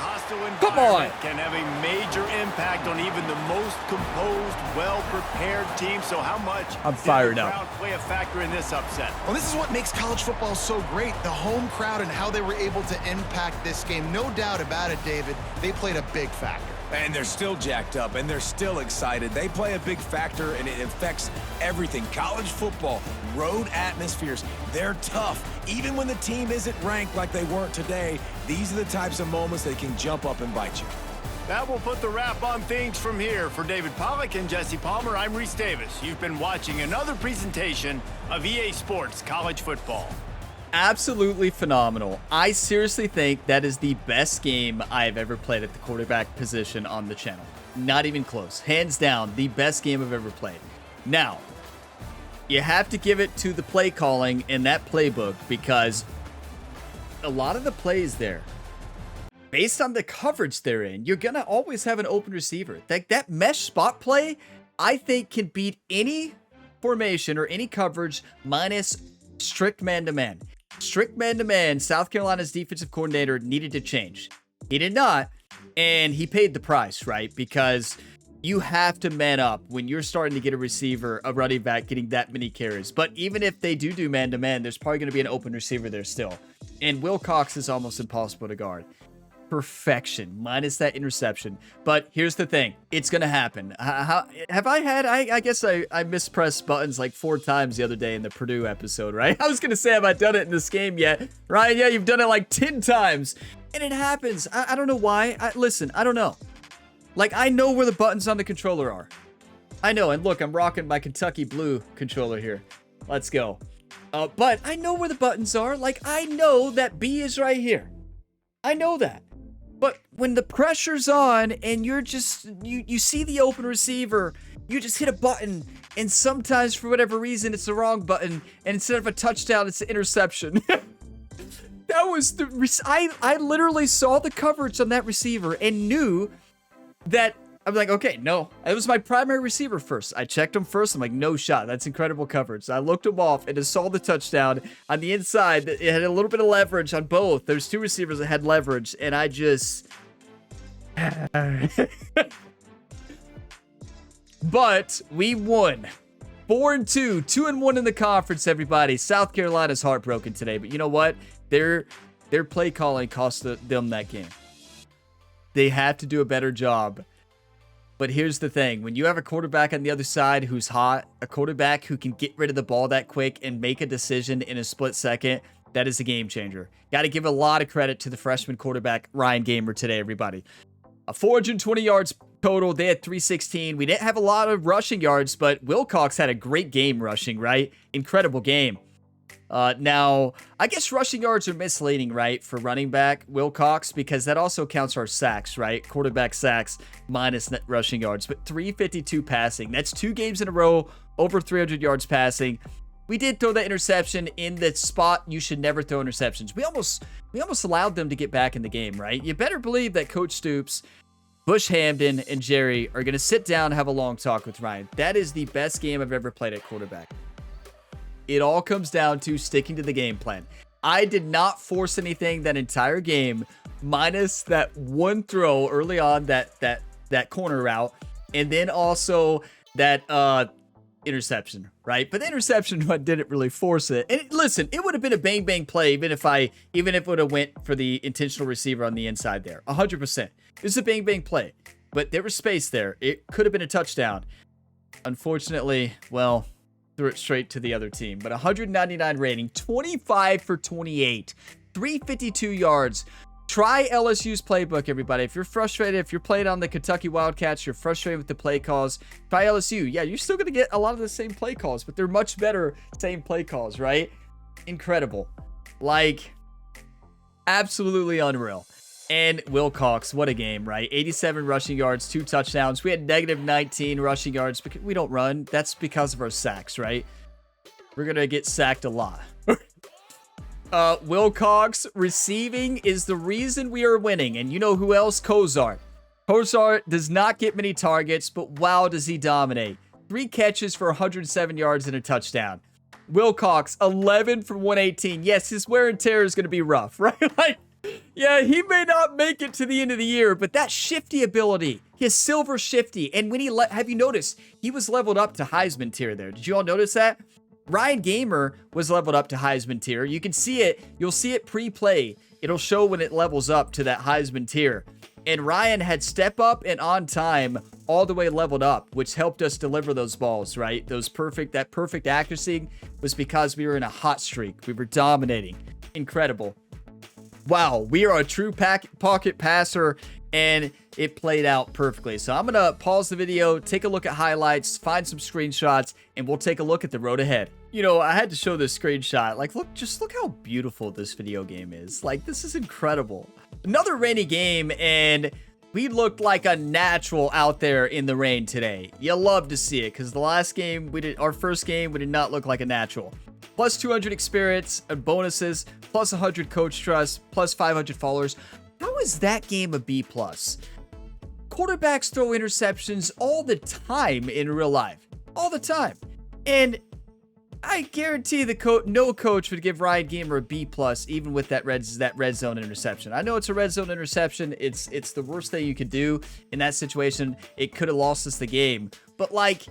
Come on. Can have a major impact on even the most composed, well-prepared team. So how much I'm fired did the up. crowd play a factor in this upset? Well, this is what makes college football so great, the home crowd and how they were able to impact this game. No doubt about it, David, they played a big factor. And they're still jacked up, and they're still excited. They play a big factor, and it affects everything. College football, road atmospheres, they're tough. Even when the team isn't ranked like they weren't today, these are the types of moments that can jump up and bite you. That will put the wrap on things from here. For David Pollack and Jesse Palmer, I'm Reese Davis. You've been watching another presentation of EA Sports College Football. Absolutely phenomenal. I seriously think that is the best game I've ever played at the quarterback position on the channel. Not even close. Hands down, the best game I've ever played. Now, you have to give it to the play calling in that playbook because a lot of the plays there, based on the coverage they're in, you're going to always have an open receiver. That mesh spot play, I think, can beat any formation or any coverage minus strict man-to-man. Strict man-to-man, South Carolina's defensive coordinator needed to change. He did not, and he paid the price, right? Because you have to man up when you're starting to get a receiver, a running back, getting that many carries. But even if they do man-to-man, there's probably going to be an open receiver there still. And Wilcox is almost impossible to guard. Perfection, minus that interception. But here's the thing. It's going to happen. I guess I mispressed buttons like 4 times the other day in the Purdue episode, right? I was going to say, have I done it in this game yet? Right? Yeah, you've done it like 10 times. And it happens. I don't know why. Listen, I don't know. Like, I know where the buttons on the controller are. I know. And look, I'm rocking my Kentucky Blue controller here. Let's go. But I know where the buttons are. Like, I know that B is right here. I know that. But when the pressure's on and you're just, you see the open receiver, you just hit a button, and sometimes for whatever reason it's the wrong button, and instead of a touchdown, it's an interception. That was I literally saw the coverage on that receiver and knew that, I'm like, okay, no. It was my primary receiver first. I checked him first. I'm like, no shot. That's incredible coverage. So I looked him off and just saw the touchdown on the inside. It had a little bit of leverage on both. There's 2 receivers that had leverage, and I just... But we won. 4-2. 2-1 in the conference, everybody. South Carolina's heartbroken today. But you know what? Their play calling cost them that game. They have to do a better job. But here's the thing. When you have a quarterback on the other side who's hot, a quarterback who can get rid of the ball that quick and make a decision in a split second, that is a game changer. Got to give a lot of credit to the freshman quarterback, Ryan Gamer, today, everybody. 420 yards total. They had 316. We didn't have a lot of rushing yards, but Wilcox had a great game rushing, right? Incredible game. Now, I guess rushing yards are misleading, right, for running back Wilcox, because that also counts our sacks, right? Quarterback sacks minus net rushing yards, but 352 passing. That's 2 games in a row, over 300 yards passing. We did throw that interception in the spot you should never throw interceptions. We almost allowed them to get back in the game, right? You better believe that Coach Stoops, Bush Hamden, and Jerry are going to sit down and have a long talk with Ryan. That is the best game I've ever played at quarterback. It all comes down to sticking to the game plan. I did not force anything that entire game, minus that one throw early on, that corner route, and then also that interception, right? But the interception didn't really force it. And listen, it would have been a bang play even if it would have went for the intentional receiver on the inside there. 100%. It was a bang play, but there was space there. It could have been a touchdown. Unfortunately, well, threw it straight to the other team. But 199 rating, 25 for 28, 352 yards. Try LSU's playbook, everybody. If you're frustrated, if you're playing on the Kentucky Wildcats, you're frustrated with the play calls, try LSU. Yeah, you're still going to get a lot of the same play calls, but they're much better same play calls, right? Incredible. Like, absolutely unreal. And Wilcox, what a game, right? 87 rushing yards, 2 touchdowns. We had negative 19 rushing yards because we don't run. That's because of our sacks, right? We're going to get sacked a lot. Wilcox receiving is the reason we are winning. And you know who else? Kozart. Kozart does not get many targets, but wow, does he dominate. 3 catches for 107 yards and a touchdown. Wilcox, 11 for 118. Yes, his wear and tear is going to be rough, right? Like, yeah, he may not make it to the end of the year, but that shifty ability, his silver shifty, and when have you noticed, he was leveled up to Heisman tier there. Did you all notice that? Ryan Gamer was leveled up to Heisman tier. You can see it. You'll see it pre-play. It'll show when it levels up to that Heisman tier. And Ryan had step up and on time all the way leveled up, which helped us deliver those balls, right? That perfect accuracy was because we were in a hot streak. We were dominating. Incredible. Wow, we are a true pocket passer, and it played out perfectly. So I'm going to pause the video, take a look at highlights, find some screenshots, and we'll take a look at the road ahead. You know, I had to show this screenshot. Like, just look how beautiful this video game is. Like, this is incredible. Another rainy game, and we looked like a natural out there in the rain today. You love to see it, because the last game, our first game, we did not look like a natural. Plus 200 experience and bonuses, plus 100 coach trust, plus 500 followers. How is that game a B+? Quarterbacks throw interceptions all the time in real life. All the time. And I guarantee no coach would give Ryan Gamer a B+, even with that red zone interception. I know it's a red zone interception. It's the worst thing you could do in that situation. It could have lost us the game. But, like,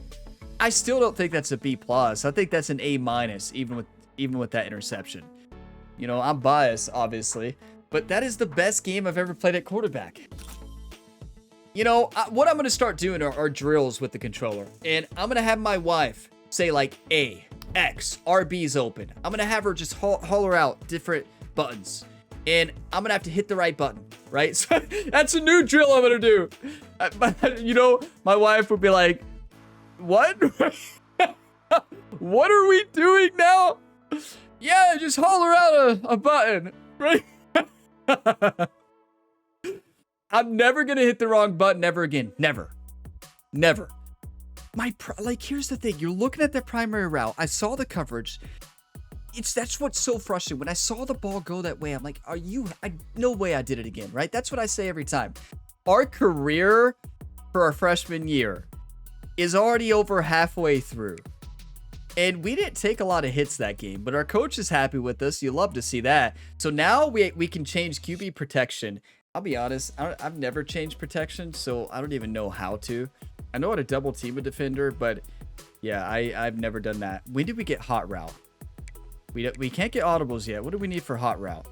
I still don't think that's a B+. I think that's an A-, even with that interception. You know, I'm biased, obviously, but that is the best game I've ever played at quarterback. You know, what I'm going to start doing are drills with the controller. And I'm going to have my wife say like A, X, RB's open. I'm going to have her just holler out different buttons. And I'm going to have to hit the right button, right? So that's a new drill I'm going to do. You know, my wife would be like, what? What are we doing now? Yeah, just holler out a button, right? I'm never going to hit the wrong button ever again. Never. Never. Like, here's the thing. You're looking at the primary route. I saw the coverage. That's what's so frustrating. When I saw the ball go that way, I'm like, no way I did it again, right? That's what I say every time. Our career for our freshman year is already over halfway through. And we didn't take a lot of hits that game, but our coach is happy with us. You love to see that. So now we can change QB protection. I'll be honest, I've never changed protection, so I don't even know how to. I know how to double team a defender, but yeah, I've never done that. When did we get hot route? We can't get audibles yet. What do we need for hot route?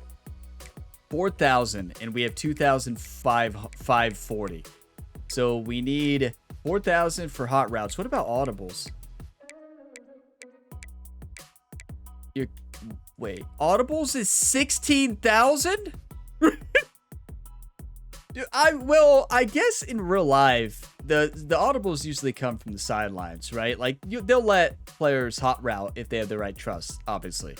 4,000, and we have 2,540. So we need 4,000 for hot routes. What about audibles? Wait, audibles is 16,000? Dude, I guess in real life, the audibles usually come from the sidelines, right? Like, they'll let players hot route if they have the right trust, obviously.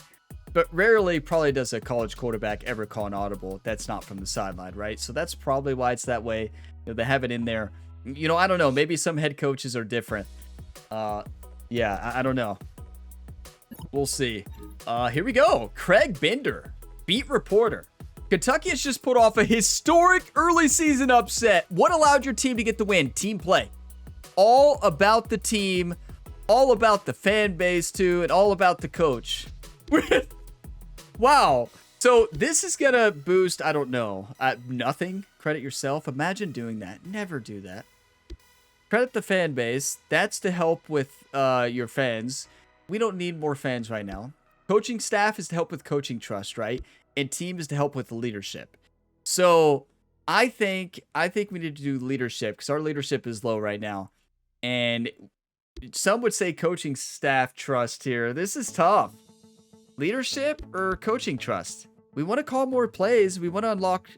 But rarely probably does a college quarterback ever call an audible that's not from the sideline, right? So that's probably why it's that way. You know, they have it in there. You know, I don't know. Maybe some head coaches are different. Yeah, I don't know. We'll see. Here we go. Craig Bender, beat reporter. Kentucky has just put off a historic early season upset. What allowed your team to get the win? Team play. All about the team, all about the fan base too, and all about the coach. Wow. So this is going to boost, I don't know, nothing. Credit yourself. Imagine doing that. Never do that. Credit the fan base. That's to help with your fans. We don't need more fans right now. Coaching staff is to help with coaching trust, right? And team is to help with leadership. So I think we need to do leadership because our leadership is low right now. And some would say coaching staff trust here. This is tough. Leadership or coaching trust? We want to call more plays. We want to unlock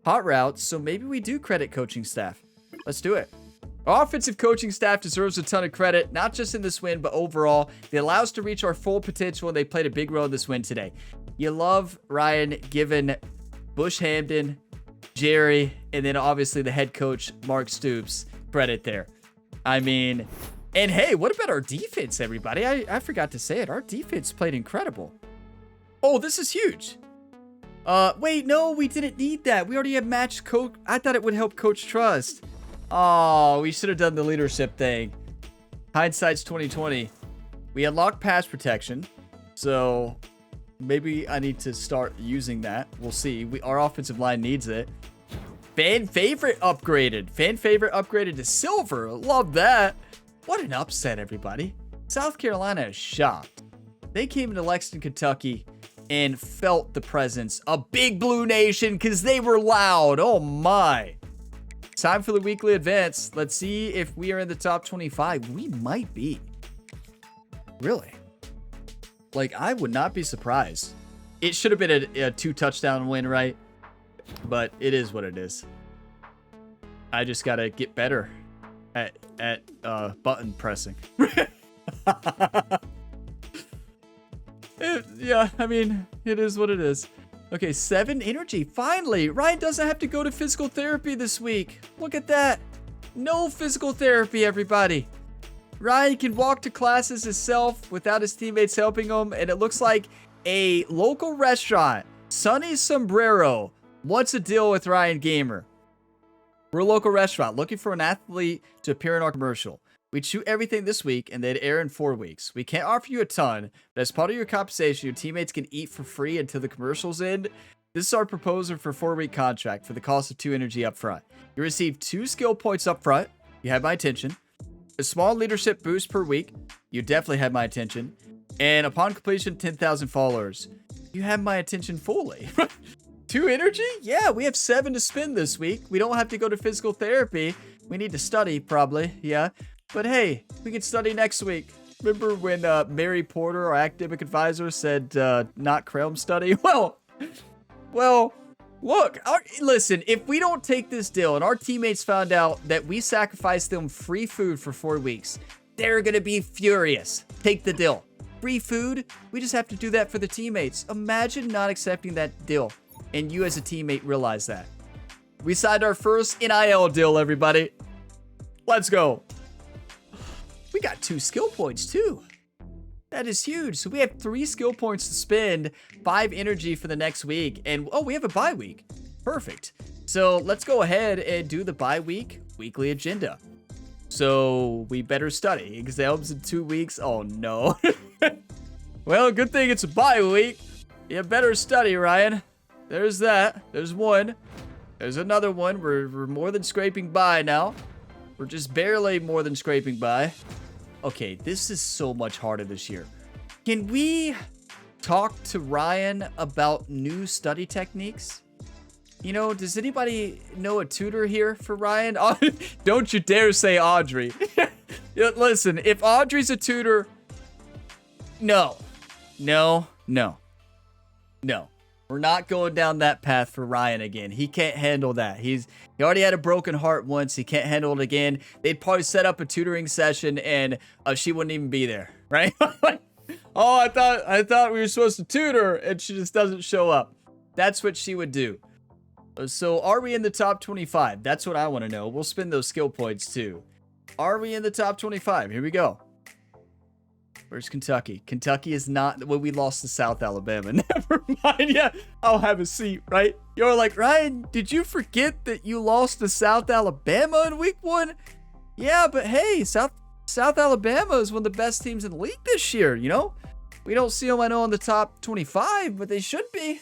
hot routes. So maybe we do credit coaching staff. Let's do it. Our offensive coaching staff deserves a ton of credit, not just in this win, but overall. They allow us to reach our full potential, and they played a big role in this win today. You love Ryan giving Bush Hamden, Jerry, and then obviously the head coach, Mark Stoops, credit there. I mean, and hey, what about our defense, everybody? I forgot to say it. Our defense played incredible. Oh, this is huge. Wait, no, we didn't need that. We already have matched coach. I thought it would help coach trust. Oh, we should have done the leadership thing. Hindsight's 2020. We unlocked pass protection, so maybe I need to start using that. We'll see. Our offensive line needs it. Fan favorite upgraded. Fan favorite upgraded to silver. Love that. What an upset, everybody. South Carolina is shocked. They came into Lexington, Kentucky, and felt the presence of Big Blue Nation because they were loud. Oh, my. Time for the weekly advance. Let's see if we are in the top 25. We might be. Really? Like, I would not be surprised. It should have been a 2-touchdown win, right? But it is what it is. I just got to get better at button pressing. Yeah, I mean, it is what it is. Okay, 7 energy. Finally, Ryan doesn't have to go to physical therapy this week. Look at that. No physical therapy, everybody. Ryan can walk to classes himself without his teammates helping him. And it looks like a local restaurant, Sunny's Sombrero, wants a deal with Ryan Gamer. We're a local restaurant looking for an athlete to appear in our commercial. We'd shoot everything this week and they'd air in 4 weeks. We can't offer you a ton, but as part of your compensation, your teammates can eat for free until the commercials end. This is our proposal for a 4-week contract for the cost of 2 energy up front. You receive 2 skill points up front. You have my attention. A small leadership boost per week. You definitely have my attention. And upon completion, 10,000 followers. You have my attention fully. 2 energy? Yeah, we have 7 to spend this week. We don't have to go to physical therapy. We need to study, probably. Yeah. But hey, we can study next week. Remember when Mary Porter, our academic advisor, said not Chrome study? Well, look, listen, if we don't take this deal and our teammates found out that we sacrificed them free food for 4 weeks, they're going to be furious. Take the deal. Free food? We just have to do that for the teammates. Imagine not accepting that deal and you as a teammate realize that. We signed our first NIL deal, everybody. Let's go. We got 2 skill points too. That is huge. So we have 3 skill points to spend, 5 energy for the next week. And oh, we have a bye week. Perfect. So let's go ahead and do the bye week weekly agenda. So we better study. Exams in 2 weeks. Oh no. Well, good thing it's a bye week. You better study, Ryan. There's that. There's one. There's another one. We're more than scraping by now. We're just barely more than scraping by. Okay, this is so much harder this year. Can we talk to Ryan about new study techniques? You know, does anybody know a tutor here for Ryan? Oh, don't you dare say Audrey. Listen, if Audrey's a tutor, no. We're not going down that path for Ryan again. He can't handle that. He already had a broken heart once. He can't handle it again. They'd probably set up a tutoring session and she wouldn't even be there, right? Oh, I thought we were supposed to tutor and she just doesn't show up. That's what she would do. So are we in the top 25? That's what I want to know. We'll spend those skill points too. Are we in the top 25? Here we go. Where's Kentucky? Kentucky is not... Well, we lost to South Alabama. Never mind. Yeah, I'll have a seat, right? You're like, Ryan, did you forget that you lost to South Alabama in week 1? Yeah, but hey, South Alabama is one of the best teams in the league this year, you know? We don't see them, I know, in the top 25, but they should be.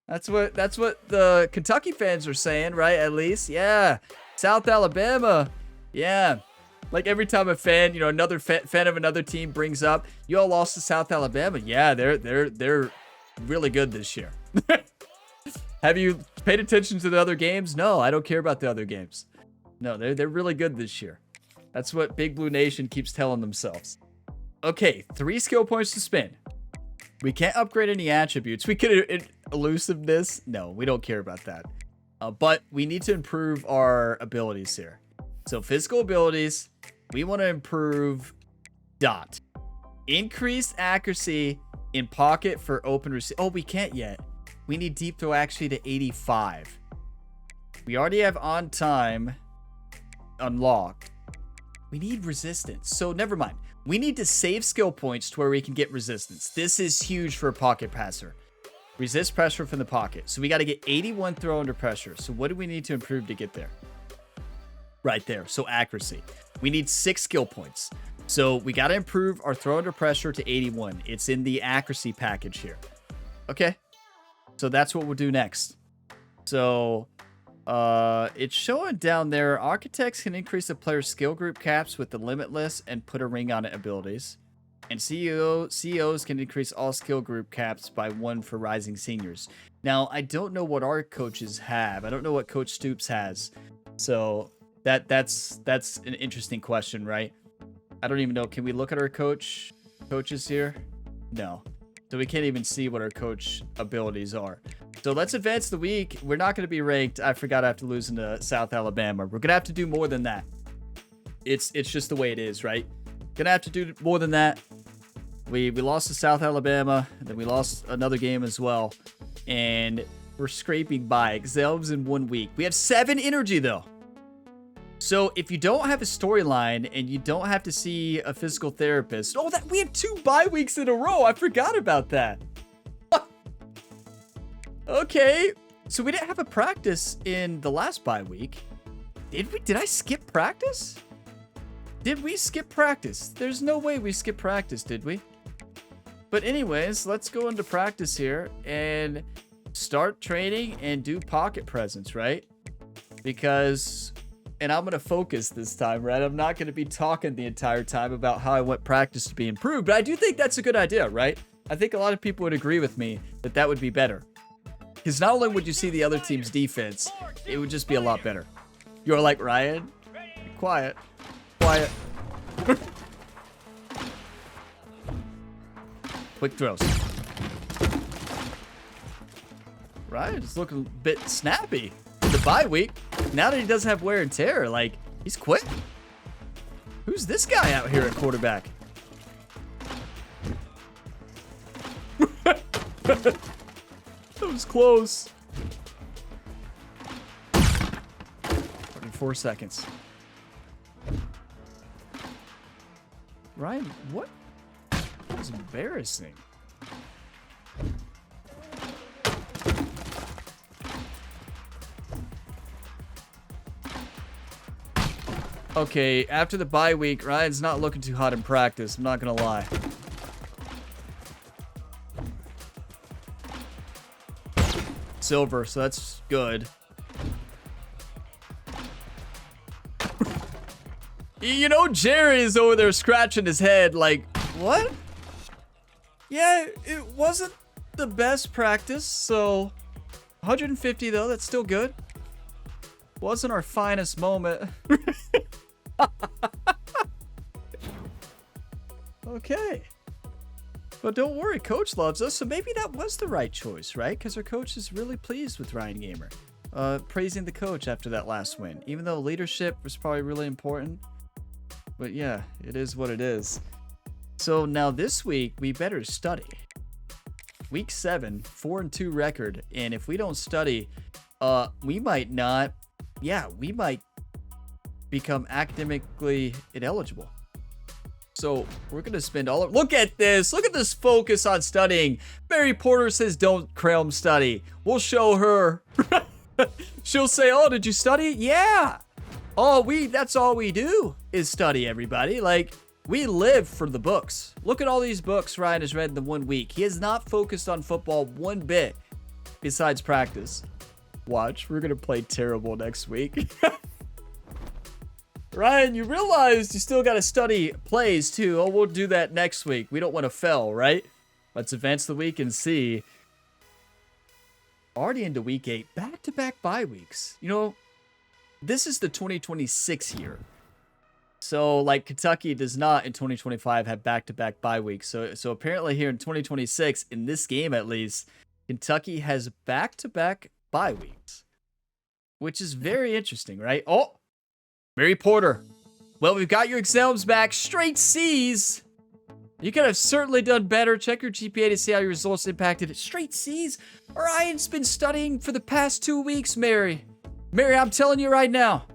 That's what the Kentucky fans are saying, right? At least, yeah. South Alabama, yeah. Like every time a fan, you know, another fan of another team brings up, you all lost to South Alabama. Yeah, they're really good this year. Have you paid attention to the other games? No, I don't care about the other games. No, they're really good this year. That's what Big Blue Nation keeps telling themselves. Okay, 3 skill points to spend. We can't upgrade any attributes. We could elusiveness. No, we don't care about that. But we need to improve our abilities here. So physical abilities, we want to improve dot. Increased accuracy in pocket for open receive. Oh, we can't yet. We need deep throw accuracy to 85. We already have on time unlocked. We need resistance. So never mind. We need to save skill points to where we can get resistance. This is huge for a pocket passer. Resist pressure from the pocket. So we got to get 81 throw under pressure. So what do we need to improve to get there? Right there. So accuracy. We need 6 skill points. So we got to improve our throw under pressure to 81. It's in the accuracy package here. Okay. So that's what we'll do next. So it's showing down there. Architects can increase the player's skill group caps with the limitless and put a ring on it abilities. And CEOs can increase all skill group caps by 1 for rising seniors. Now, I don't know what our coaches have. I don't know what Coach Stoops has. So that's an interesting question, right? I don't even know. Can we look at our coaches here? No. So we can't even see what our coach abilities are. So let's advance the week. We're not going to be ranked. I forgot after losing to South Alabama. We're going to have to do more than that. It's just the way it is, right? Going to have to do more than that. We lost to South Alabama. And then we lost another game as well. And we're scraping by. Exams in 1 week. We have 7 energy, though. So if you don't have a storyline and you don't have to see a physical therapist, we have 2 bye weeks in a row. I forgot about that. Okay, so we didn't have a practice in the last bye week. Did we? Did I skip practice? Did we skip practice? There's no way we skipped practice, did we? But anyways, let's go into practice here and start training and do pocket presence, right? Because... And I'm going to focus this time, right? I'm not going to be talking the entire time about how I want practice to be improved. But I do think that's a good idea, right? I think a lot of people would agree with me that that would be better. Because not only would you see the other team's defense, it would just be a lot better. You're like, Ryan, quiet, quiet. Quick throws. Ryan is looking a bit snappy in the bye week. Now that he doesn't have wear and tear, like, he's quick. Who's this guy out here at quarterback? That was close. 44 seconds. Ryan, what? That was embarrassing. Okay, after the bye week, Ryan's not looking too hot in practice. I'm not gonna lie. Silver, so that's good. You know, Jerry's over there scratching his head like, what? Yeah, it wasn't the best practice, so 150 though, that's still good. Wasn't our finest moment. Okay. But don't worry, coach loves us, so maybe that was the right choice, right? Because our coach is really pleased with Ryan Gamer. Praising the coach after that last win, even though leadership was probably really important. But yeah, it is what it is. So now this week, we better study. Week 7, 4-2 record, and if we don't study, we might not, we might become academically ineligible. So we're going to spend all of... Look at this. Look at this focus on studying. Mary Porter says don't cram study. We'll show her. She'll say, oh, did you study? Yeah. Oh, that's all we do is study, everybody. Like, we live for the books. Look at all these books Ryan has read in the 1 week. He has not focused on football one bit besides practice. Watch. We're going to play terrible next week. Ryan, you realize you still got to study plays, too. Oh, we'll do that next week. We don't want to fail, right? Let's advance the week and see. Already into week 8. Back-to-back bye weeks. You know, this is the 2026 year. So, like, Kentucky does not, in 2025, have back-to-back bye weeks. So apparently here in 2026, in this game at least, Kentucky has back-to-back bye weeks. Which is very interesting, right? Oh! Mary Porter. Well, we've got your exams back. Straight C's. You could have certainly done better. Check your GPA to see how your results impacted it. Straight C's? Ryan's been studying for the past 2 weeks, Mary. Mary, I'm telling you right now.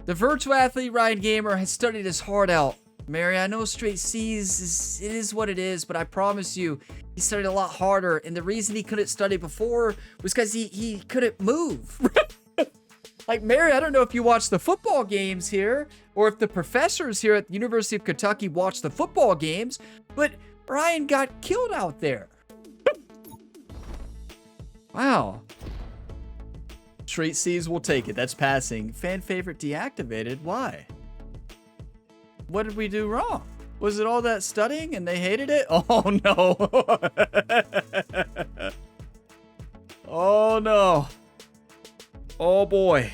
The virtual athlete Ryan Gamer has studied his heart out. Mary, I know straight C's is what it is, but I promise you, he studied a lot harder. And the reason he couldn't study before was because he couldn't move. Like, Mary, I don't know if you watch the football games here, or if the professors here at the University of Kentucky watch the football games, but Ryan got killed out there. Wow. Straight C's will take it. That's passing. Fan favorite deactivated. Why? What did we do wrong? Was it all that studying and they hated it? Oh, no. Oh, no. Oh, boy.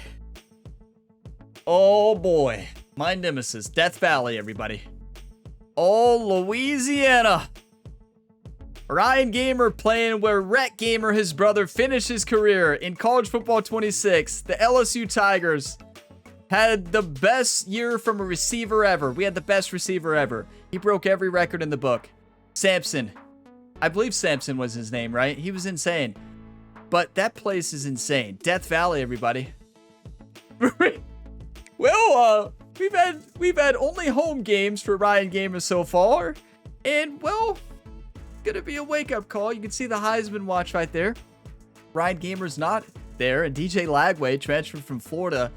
Oh, boy. My nemesis. Death Valley, everybody. Oh, Louisiana. Ryan Gamer playing where Rhett Gamer, his brother, finished his career in college football 26. The LSU Tigers had the best year from a receiver ever. We had the best receiver ever. He broke every record in the book. Samson. I believe Samson was his name, right? He was insane. But that place is insane. Death Valley, everybody. Well, we've had only home games for Ryan Gamer so far. And, well, gonna be a wake-up call. You can see the Heisman watch right there. Ryan Gamer's not there. And DJ Lagway transferred from Florida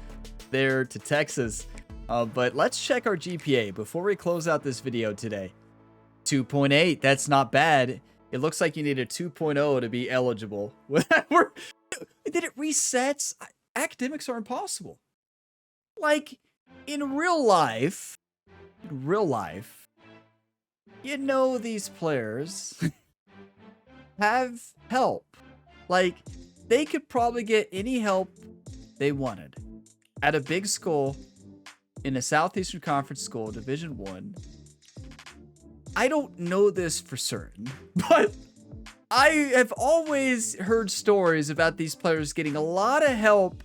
there to Texas. But let's check our GPA before we close out this video today. 2.8. That's not bad. It looks like you need a 2.0 to be eligible. Did it resets? Academics are impossible. Like, in real life, you know these players have help. Like, they could probably get any help they wanted at a big school in a Southeastern Conference school, Division I. I don't know this for certain, but I have always heard stories about these players getting a lot of help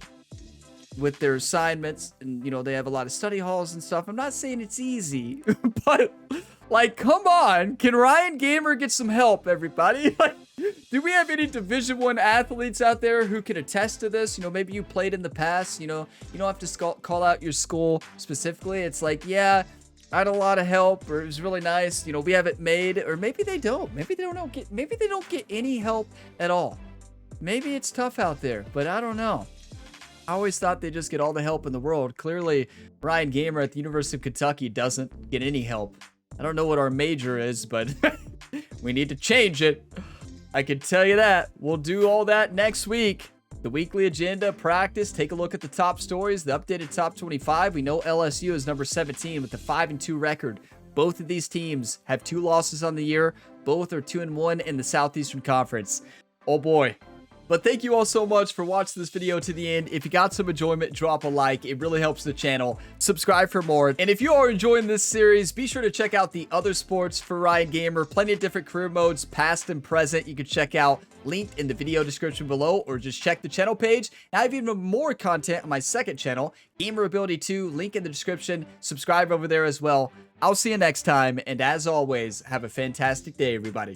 with their assignments, and you know, they have a lot of study halls and stuff. I'm not saying it's easy, but like, come on, can Ryan Gamer get some help, everybody? Like, do we have any Division I athletes out there who can attest to this? You know, maybe you played in the past, you know, you don't have to call out your school specifically. It's like, yeah, I had a lot of help, or it was really nice. You know, we have it made, or maybe they don't. Maybe they don't get any help at all. Maybe it's tough out there, but I don't know. I always thought they just get all the help in the world. Clearly, Ryan Gamer at the University of Kentucky doesn't get any help. I don't know what our major is, but we need to change it. I can tell you that. We'll do all that next week. The weekly agenda, practice, take a look at the top stories, the updated top 25. We know LSU is number 17 with a 5-2 record. Both of these teams have 2 losses on the year. Both are 2-1 in the Southeastern Conference. Oh boy. But thank you all so much for watching this video to the end. If you got some enjoyment, drop a like. It really helps the channel. Subscribe for more. And if you are enjoying this series, be sure to check out the other sports for Ryan Gamer. Plenty of different career modes, past and present. You can check out, linked in the video description below, or just check the channel page. I have even more content on my second channel, Gamer Ability 2, link in the description. Subscribe over there as well. I'll see you next time. And as always, have a fantastic day, everybody.